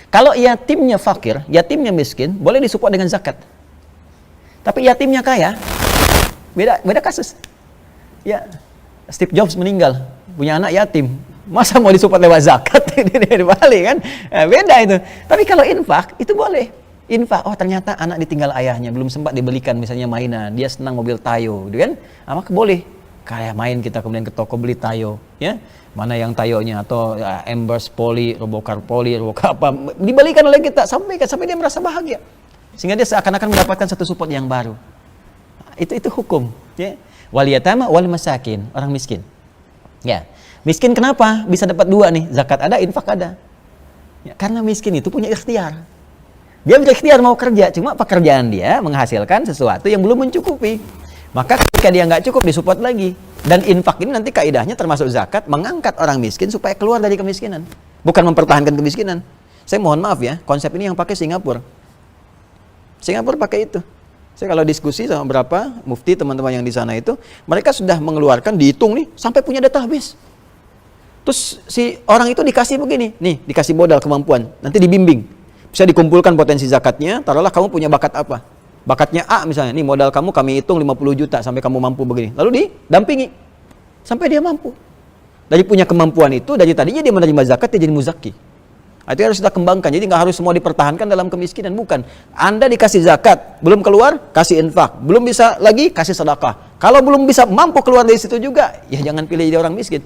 Kalau yatimnya fakir, yatimnya miskin, boleh disupport dengan zakat. Tapi yatimnya kaya, beda kasus. Ya, Steve Jobs meninggal, punya anak yatim. Masa mau disupport lewat zakat? Dibalik kan? Beda itu. Tapi kalau infak, itu boleh. Infak, oh ternyata anak ditinggal ayahnya, belum sempat dibelikan misalnya mainan, dia senang mobil Tayo, gitu kan? Maka boleh. Kayak main kita kemudian ke toko beli Tayo, ya. Mana yang Tayonya, atau Embers Poli, Robocar apa, dibalikan oleh kita, sampai dia merasa bahagia. Sehingga dia seakan-akan mendapatkan satu support yang baru. Itu hukum, ya. Wal yatama wal masakin, orang miskin. Ya. Miskin kenapa? Bisa dapat dua nih, zakat ada, infak ada. Ya, karena miskin itu punya ikhtiar. Dia berikhtiar mau kerja, cuma pekerjaan dia menghasilkan sesuatu yang belum mencukupi. Maka ketika dia nggak cukup, disupport lagi. Dan infak ini nanti kaidahnya termasuk zakat, mengangkat orang miskin supaya keluar dari kemiskinan. Bukan mempertahankan kemiskinan. Saya mohon maaf ya, konsep ini yang pakai Singapura. Singapura pakai itu. Saya kalau diskusi sama beberapa mufti teman-teman yang di sana itu, mereka sudah mengeluarkan, dihitung nih, sampai punya database. Terus si orang itu dikasih begini, nih dikasih modal kemampuan, nanti dibimbing. Bisa dikumpulkan potensi zakatnya, taruhlah kamu punya bakat apa. Bakatnya A misalnya, nih modal kamu kami hitung 50 juta sampai kamu mampu begini. Lalu didampingi, sampai dia mampu. Dari punya kemampuan itu, dari tadinya dia menerima zakat, dia jadi muzaki. Itu harus kita kembangkan, jadi nggak harus semua dipertahankan dalam kemiskinan, bukan. Anda dikasih zakat, belum keluar, kasih infak. Belum bisa lagi, kasih sedekah. Kalau belum bisa mampu keluar dari situ juga, ya jangan pilih jadi orang miskin.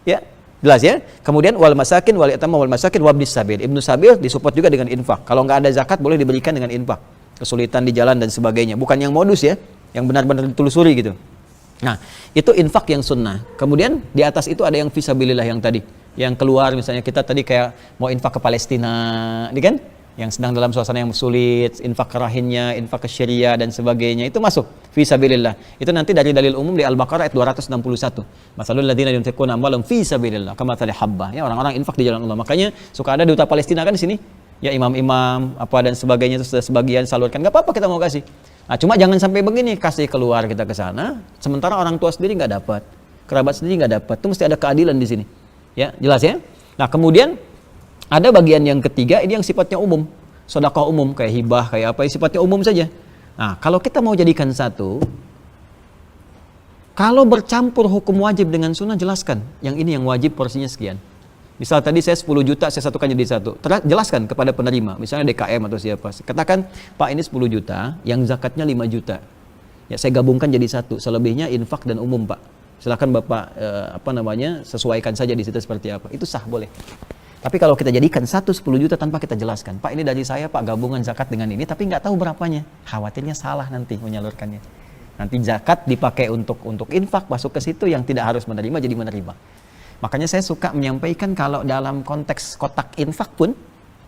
Ya, jelas ya. Kemudian wal masakin wal yatama wal masakin wabnis sabil. Ibnu Sabil disupport juga dengan infak. Kalau nggak ada zakat boleh diberikan dengan infak. Kesulitan di jalan dan sebagainya. Bukan yang modus ya, yang benar-benar ditelusuri gitu. Nah, itu infak yang sunnah. Kemudian di atas itu ada yang fisabilillah yang tadi, yang keluar misalnya kita tadi kayak mau infak ke Palestina, ini kan? Yang sedang dalam suasana yang sulit, infak ke rahinnya, infak ke Syria dan sebagainya, itu masuk fisabilillah. Itu nanti dari dalil umum di Al-Baqarah ayat 261. Masalul ladzina yunfiquna amwalahum fisabilillah kamathali habbah. Ya, orang-orang infak di jalan Allah. Makanya suka ada duta Palestina kan di sini. Ya, imam-imam apa dan sebagainya itu sudah sebagian salurkan. Enggak apa-apa kita mau kasih. Nah, cuma jangan sampai begini, kasih keluar kita ke sana, sementara orang tua sendiri nggak dapat, kerabat sendiri nggak dapat. Itu mesti ada keadilan di sini. Ya, jelas ya? Nah, kemudian ada bagian yang ketiga, ini yang sifatnya umum, sedekah umum, kayak hibah, kayak apa, sifatnya umum saja. Nah, kalau kita mau jadikan satu, kalau bercampur hukum wajib dengan sunnah, jelaskan, yang ini yang wajib porsinya sekian. Misal tadi saya 10 juta, saya satukan jadi satu. Jelaskan kepada penerima, misalnya DKM atau siapa. Katakan, Pak ini 10 juta, yang zakatnya 5 juta. Ya, saya gabungkan jadi satu, selebihnya infak dan umum Pak. Silakan Bapak, sesuaikan saja di situ seperti apa. Itu sah, boleh. Tapi kalau kita jadikan satu 10 juta tanpa kita jelaskan, Pak ini dari saya Pak gabungan zakat dengan ini, tapi nggak tahu berapanya, khawatirnya salah nanti menyalurkannya. Nanti zakat dipakai untuk infak, masuk ke situ, yang tidak harus menerima jadi menerima. Makanya saya suka menyampaikan kalau dalam konteks kotak infak pun,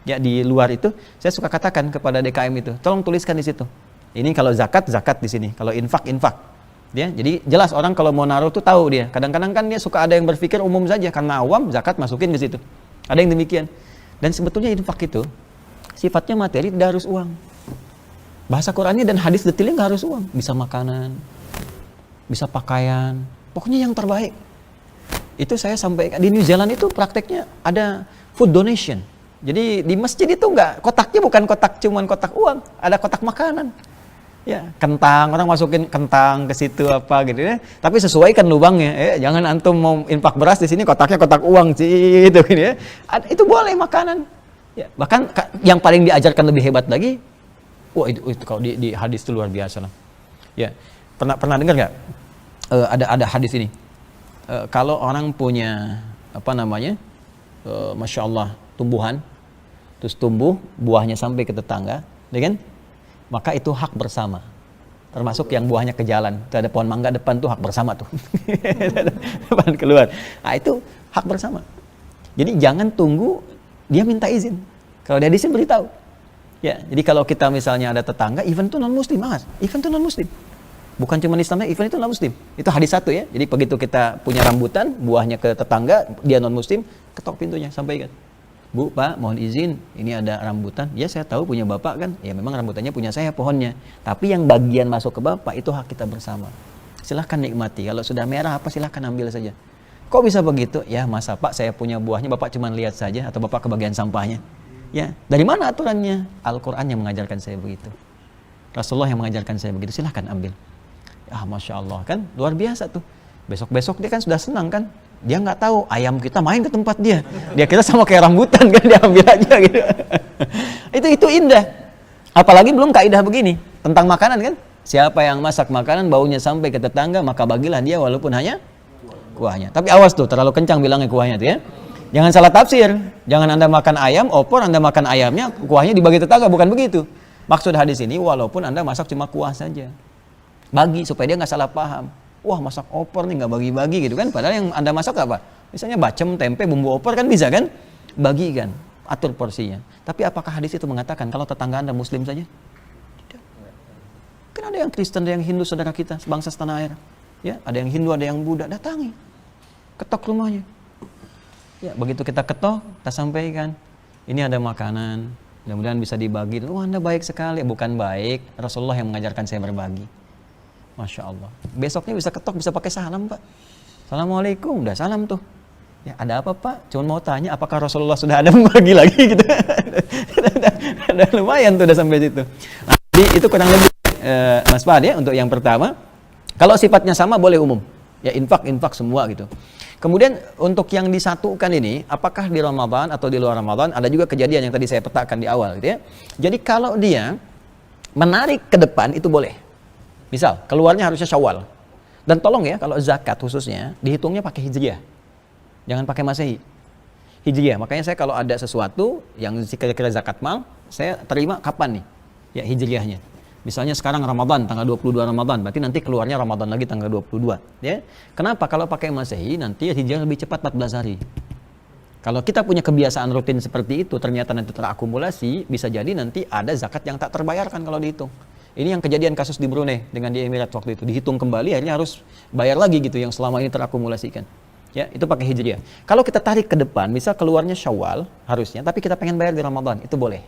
ya di luar itu, saya suka katakan kepada DKM itu, tolong tuliskan di situ. Ini kalau zakat di sini, kalau infak. Ya, jadi jelas orang kalau mau naruh tuh tahu dia. Kadang-kadang kan dia suka ada yang berpikir umum saja karena awam, zakat masukin ke situ. Ada yang demikian. Dan sebetulnya infak itu sifatnya materi, tidak harus uang. Bahasa Qur'annya dan hadis detailnya nggak harus uang. Bisa makanan, bisa pakaian, pokoknya yang terbaik. Itu saya sampaikan di New Zealand itu prakteknya ada food donation. Jadi di masjid itu enggak, kotaknya bukan cuman kotak uang, ada kotak makanan. Ya, kentang, orang masukin kentang ke situ apa gitu ya. Tapi sesuaikan lubangnya, jangan antum mau infak beras di sini kotaknya kotak uang sih gitu ya. Itu boleh makanan. Ya, bahkan yang paling diajarkan lebih hebat lagi, wah itu kalau di hadis itu luar biasa lah. Ya, pernah dengar nggak? Ada hadis ini. Kalau orang punya masya Allah tumbuhan, terus tumbuh buahnya sampai ke tetangga, ya kan? Maka itu hak bersama. Termasuk yang buahnya ke jalan, itu ada pohon mangga depan tuh hak bersama tuh, depan keluar. Nah, itu hak bersama. Jadi jangan tunggu dia minta izin. Kalau dia izin beritahu. Ya, jadi kalau kita misalnya ada tetangga, even tuh non muslim, mas, even tuh non muslim. Bukan cuma Islam, even itu non muslim. Itu hadis satu ya. Jadi begitu kita punya rambutan, buahnya ke tetangga, dia non muslim, ketok pintunya, sampaikan. Bu, Pak, mohon izin, ini ada rambutan. Ya saya tahu punya Bapak kan. Ya memang rambutannya punya saya pohonnya. Tapi yang bagian masuk ke Bapak itu hak kita bersama. Silahkan nikmati. Kalau sudah merah apa silahkan ambil saja. Kok bisa begitu? Ya masa Pak saya punya buahnya, Bapak cuma lihat saja atau Bapak kebagian sampahnya. Ya, dari mana aturannya? Al-Quran yang mengajarkan saya begitu. Rasulullah yang mengajarkan saya begitu. Silahkan ambil. Ah, Masya Allah kan, luar biasa tuh. Besok-besok dia kan sudah senang kan. Dia nggak tahu ayam kita main ke tempat dia. Dia kira sama kayak rambutan kan, dia ambil aja gitu. Itu indah. Apalagi belum kaidah begini tentang makanan kan. Siapa yang masak makanan baunya sampai ke tetangga, maka bagilah dia walaupun hanya kuahnya. Tapi awas tuh, terlalu kencang bilangnya kuahnya tuh ya. Jangan salah tafsir. Jangan Anda makan ayam, opor Anda makan ayamnya, kuahnya dibagi tetangga, bukan begitu. Maksud hadis ini walaupun Anda masak cuma kuah saja. Bagi supaya dia nggak salah paham. Wah, masak opor nih nggak bagi-bagi gitu kan. Padahal yang Anda masak apa? Misalnya bacem, tempe, bumbu opor kan bisa kan? Bagikan, atur porsinya. Tapi apakah hadis itu mengatakan kalau tetangga Anda muslim saja? Tidak. Kan ada yang Kristen, ada yang Hindu saudara kita, sebangsa setanah air. Ya, ada yang Hindu, ada yang Buddha, datangi. Ketok rumahnya. Ya, begitu kita ketok, kita sampaikan. Ini ada makanan, mudah-mudahan bisa dibagi. Oh, Anda baik sekali. Bukan baik, Rasulullah yang mengajarkan saya berbagi. Masya Allah. Besoknya bisa ketok, bisa pakai salam Pak. Assalamualaikum, udah salam tuh. Ya ada apa Pak? Cuma mau tanya apakah Rasulullah sudah ada membagi lagi gitu. Ada lumayan tuh udah sampai situ. Nah, jadi itu kurang lebih Mas Fahad ya untuk yang pertama. Kalau sifatnya sama boleh umum. Ya infak semua gitu. Kemudian untuk yang disatukan ini, apakah di Ramadan atau di luar Ramadan, ada juga kejadian yang tadi saya petakan di awal gitu ya. Jadi kalau dia menarik ke depan itu boleh. Misal, keluarnya harusnya Syawal. Dan tolong ya, kalau zakat khususnya, dihitungnya pakai Hijriah. Jangan pakai Masehi. Hijriah. Makanya saya kalau ada sesuatu yang kira-kira zakat mal, saya terima kapan nih? Ya, Hijriahnya. Misalnya sekarang Ramadan, tanggal 22 Ramadan, berarti nanti keluarnya Ramadan lagi tanggal 22. Ya. Kenapa? Kalau pakai Masehi, nanti Hijriah lebih cepat 14 hari. Kalau kita punya kebiasaan rutin seperti itu, ternyata nanti terakumulasi, bisa jadi nanti ada zakat yang tak terbayarkan kalau dihitung. Ini yang kejadian kasus di Brunei dengan di Emirat waktu itu. Dihitung kembali, akhirnya harus bayar lagi gitu yang selama ini terakumulasikan. Ya, itu pakai Hijriah. Kalau kita tarik ke depan, misal keluarnya Syawal harusnya, tapi kita pengen bayar di Ramadan, itu boleh.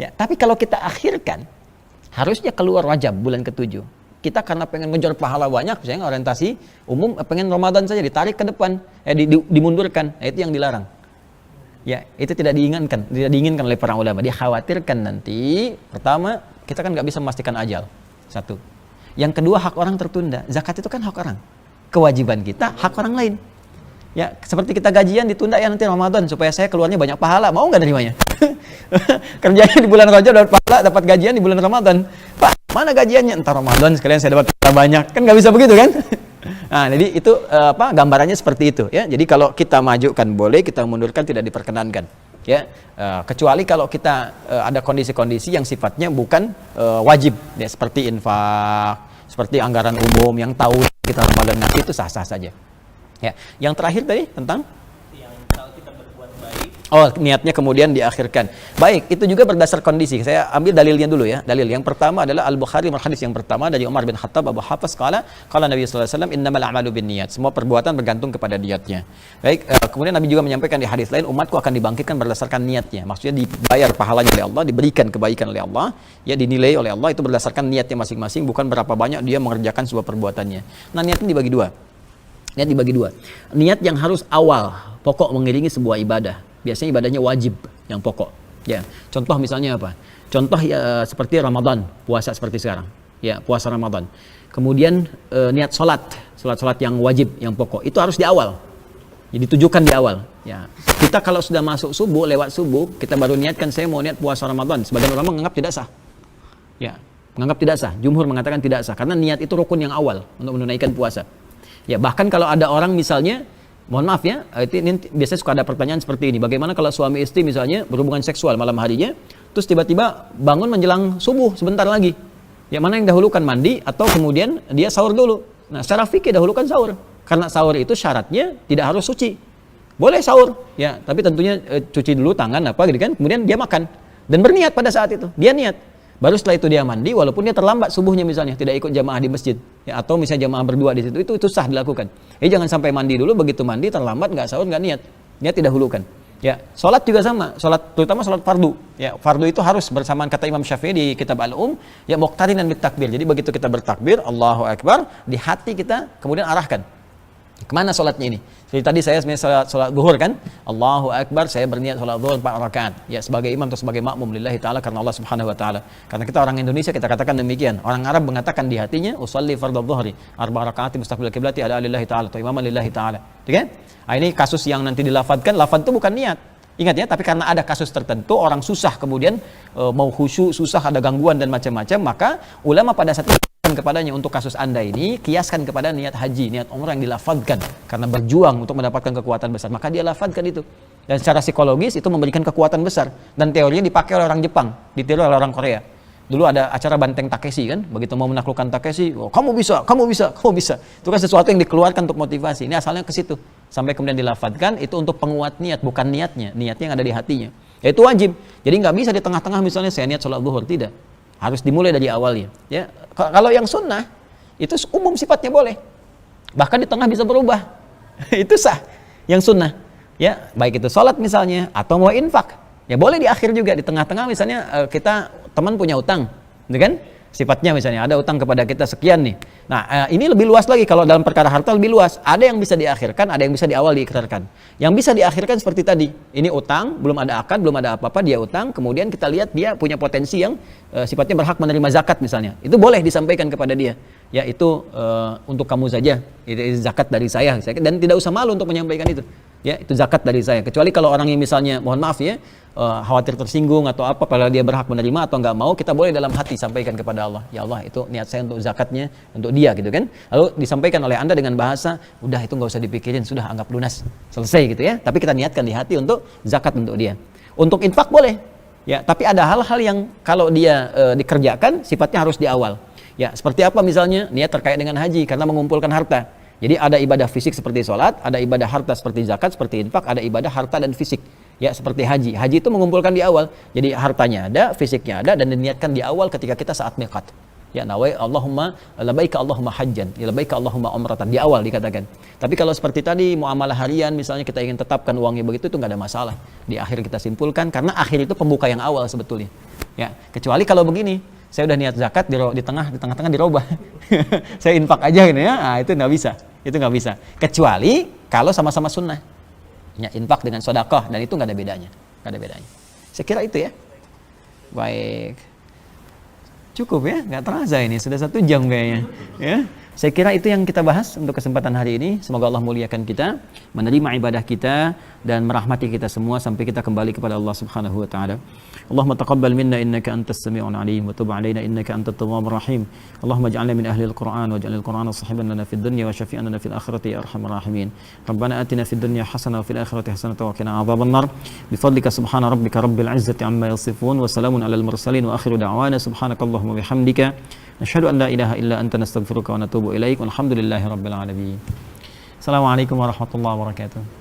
Ya, tapi kalau kita akhirkan, harusnya keluar Rajab bulan ke-7. Kita karena pengen ngejar pahala banyak, misalnya orientasi umum, pengen Ramadan saja, ditarik ke depan, dimundurkan. Nah, itu yang dilarang. Ya, itu tidak diinginkan oleh para ulama. Dia khawatirkan nanti, pertama, kita kan nggak bisa memastikan ajal. Satu. Yang kedua, hak orang tertunda. Zakat itu kan hak orang. Kewajiban kita, hak orang lain. Ya, seperti kita gajian ditunda ya nanti Ramadan supaya saya keluarnya banyak pahala. Mau nggak nerimanya? Kerjanya di bulan Rajab dapat pahala, dapat gajian di bulan Ramadan. Pak, mana gajiannya? Entar Ramadan sekalian saya dapat pahala banyak. Kan nggak bisa begitu kan? Nah, jadi itu gambarannya seperti itu ya. Jadi kalau kita majukan boleh, kita mundurkan tidak diperkenankan. Ya, kecuali kalau kita ada kondisi-kondisi yang sifatnya bukan wajib, ya, seperti infak, seperti anggaran umum yang tahu kita Ramadan nanti itu sah-sah saja. Ya, yang terakhir tadi tentang yang kalau kita berbuat baik. Oh, niatnya kemudian diakhirkan. Baik, itu juga berdasar kondisi. Saya ambil dalilnya dulu ya. Dalil yang pertama adalah Al-Bukhari hadis yang pertama dari Umar bin Khattab Abu Hafs qala Nabi sallallahu alaihi wasallam innamal a'malu binniyat. Semua perbuatan bergantung kepada niatnya. Baik, kemudian Nabi juga menyampaikan di hadis lain umatku akan dibangkitkan berdasarkan niatnya. Maksudnya dibayar pahalanya oleh Allah, diberikan kebaikan oleh Allah, ya dinilai oleh Allah itu berdasarkan niatnya masing-masing, bukan berapa banyak dia mengerjakan sebuah perbuatannya. Nah, niatnya dibagi dua. Niat yang harus awal, pokok mengiringi sebuah ibadah. Biasanya ibadahnya wajib, yang pokok. Ya, contoh misalnya apa? Contoh ya seperti Ramadan, puasa seperti sekarang. Ya, puasa Ramadan. Kemudian niat sholat yang wajib, yang pokok. Itu harus di awal. Jadi ditujukan di awal. Ya, kita kalau sudah masuk subuh, lewat subuh, kita baru niatkan saya mau niat puasa Ramadan. Sebagian ulama menganggap tidak sah. Ya, menganggap tidak sah. Jumhur mengatakan tidak sah karena niat itu rukun yang awal untuk menunaikan puasa. Ya, bahkan kalau ada orang misalnya, mohon maaf ya, ini biasanya suka ada pertanyaan seperti ini. Bagaimana kalau suami istri misalnya berhubungan seksual malam harinya, terus tiba-tiba bangun menjelang subuh sebentar lagi. Ya, mana yang dahulukan, mandi atau kemudian dia sahur dulu? Nah, secara fikih dahulukan sahur. Karena sahur itu syaratnya tidak harus suci. Boleh sahur, ya, tapi tentunya cuci dulu tangan apa gitu kan, kemudian dia makan dan berniat pada saat itu. Dia niat. Baru setelah itu dia mandi, walaupun dia terlambat subuhnya misalnya, tidak ikut jamaah di masjid, ya, atau misalnya jamaah berdua di situ, itu sah dilakukan. Jangan sampai mandi dulu, begitu mandi terlambat, nggak sahur, nggak niat didahulukan. Ya, sholat juga sama, terutama sholat fardu. Ya, fardu itu harus bersamaan kata Imam Syafi'i di Kitab Al-Um, ya muqtarinan bitakbir. Jadi begitu kita bertakbir, Allahu Akbar, di hati kita kemudian arahkan. Kemana sholatnya ini? Jadi tadi saya sebenarnya sholat zuhur kan, Allahu Akbar, saya berniat sholat zuhur 4 rakaat. Ya, sebagai imam atau sebagai makmum lillahi ta'ala karena Allah subhanahu wa ta'ala. Karena kita orang Indonesia, kita katakan demikian. Orang Arab mengatakan di hatinya, usalli fardhu dhuhri 4 rakaat mustaqbil qiblati ala lillahi ta'ala atau imaman lillahi ta'ala. Oke? Ini kasus yang nanti dilafadzkan, lafadz itu bukan niat. Ingat ya, tapi karena ada kasus tertentu, orang susah kemudian mau khusyuk, susah, ada gangguan dan macam-macam, maka ulama pada saat itu kepadanya untuk kasus anda ini, kiaskan kepada niat haji, niat umrah yang dilafadzkan karena berjuang untuk mendapatkan kekuatan besar, maka dia lafadzkan itu. Dan secara psikologis itu memberikan kekuatan besar, dan teorinya dipakai oleh orang Jepang, ditiru oleh orang Korea. Dulu ada acara banteng Takeshi kan, begitu mau menaklukkan Takeshi, oh, kamu bisa. Itu kan sesuatu yang dikeluarkan untuk motivasi. Ini asalnya ke situ. Sampai kemudian dilafadzkan, itu untuk penguat niat, bukan niatnya yang ada di hatinya. Ya, itu wajib. Jadi nggak bisa di tengah-tengah misalnya saya niat sholat zuhur, tidak. Harus dimulai dari awalnya. Ya, kalau yang sunnah itu umum sifatnya boleh. Bahkan di tengah bisa berubah. Itu sah. Yang sunnah. Ya, baik itu sholat misalnya atau mau infak. Ya boleh di akhir juga, di tengah-tengah misalnya kita teman punya utang, gitu kan? Sifatnya misalnya ada utang kepada kita sekian nih. Nah, ini lebih luas lagi, kalau dalam perkara harta lebih luas. Ada yang bisa diakhirkan, ada yang bisa di awal diikrarkan. Yang bisa diakhirkan seperti tadi. Ini utang, belum ada akad, belum ada apa-apa, dia utang, kemudian kita lihat dia punya potensi yang sifatnya berhak menerima zakat misalnya. Itu boleh disampaikan kepada dia. Ya, itu untuk kamu saja. Itu zakat dari saya, dan tidak usah malu untuk menyampaikan itu. Ya, itu zakat dari saya. Kecuali kalau orang yang misalnya, mohon maaf ya, khawatir tersinggung atau apa, padahal dia berhak menerima atau nggak mau, kita boleh dalam hati sampaikan kepada Allah. Ya Allah, itu niat saya untuk zakatnya untuk dia, gitu kan. Lalu disampaikan oleh anda dengan bahasa, udah itu nggak usah dipikirin, sudah anggap lunas, selesai gitu ya. Tapi kita niatkan di hati untuk zakat untuk dia. Untuk infak boleh, ya. Tapi ada hal-hal yang kalau dia dikerjakan, sifatnya harus di awal. Ya, seperti apa misalnya niat terkait dengan haji karena mengumpulkan harta. Jadi ada ibadah fisik seperti sholat, ada ibadah harta seperti zakat, seperti infak, ada ibadah harta dan fisik. Ya, seperti haji. Haji itu mengumpulkan di awal. Jadi hartanya ada, fisiknya ada, dan diniatkan di awal ketika kita saat miqat. Ya, nawai Allahumma labaika Allahumma hajjan, ya labaika Allahumma umratan, di awal dikatakan. Tapi kalau seperti tadi muamalah harian misalnya kita ingin tetapkan uangnya begitu, itu nggak ada masalah. Di akhir kita simpulkan karena akhir itu pembuka yang awal sebetulnya. Ya, kecuali kalau begini, saya udah niat zakat di tengah-tengah dirubah. Saya infak aja gitu ya. Nah, itu nggak bisa. Itu nggak bisa. Kecuali kalau sama-sama sunnah. Ya, infak dengan sedekah, dan itu nggak ada bedanya. Nggak ada bedanya. Saya kira itu ya. Baik. Cukup ya, nggak terasa ini sudah 1 jam kayaknya. Ya. Saya kira itu yang kita bahas untuk kesempatan hari ini. Semoga Allah muliakan kita, menerima ibadah kita, dan merahmati kita semua sampai kita kembali kepada Allah Subhanahu wa taala. Allahumma taqabbal minna innaka antas sami'ul alim wa tub 'alaina innaka antat tawwabur rahim. Allahumma ij'alna min ahlil Qur'an waj'alil Qur'ana sahiban lana fid dunya wa syafi'an lana fil akhirati ya arhamar rahimin. Rabbana atina fid dunya hasanah wa fil akhirati hasanah wa qina adzaban nar. Bifadlika subhana rabbika rabbil 'izzati 'amma yasifun wa salamun 'alal mursalin wa akhiru da'wana subhanakallahumma bihamdika nashhadu an la ilaha illa anta nastaghfiruka wa natubu ilaik. Walhamdulillahi rabbil alamin. Assalamualaikum warahmatullahi wabarakatuh.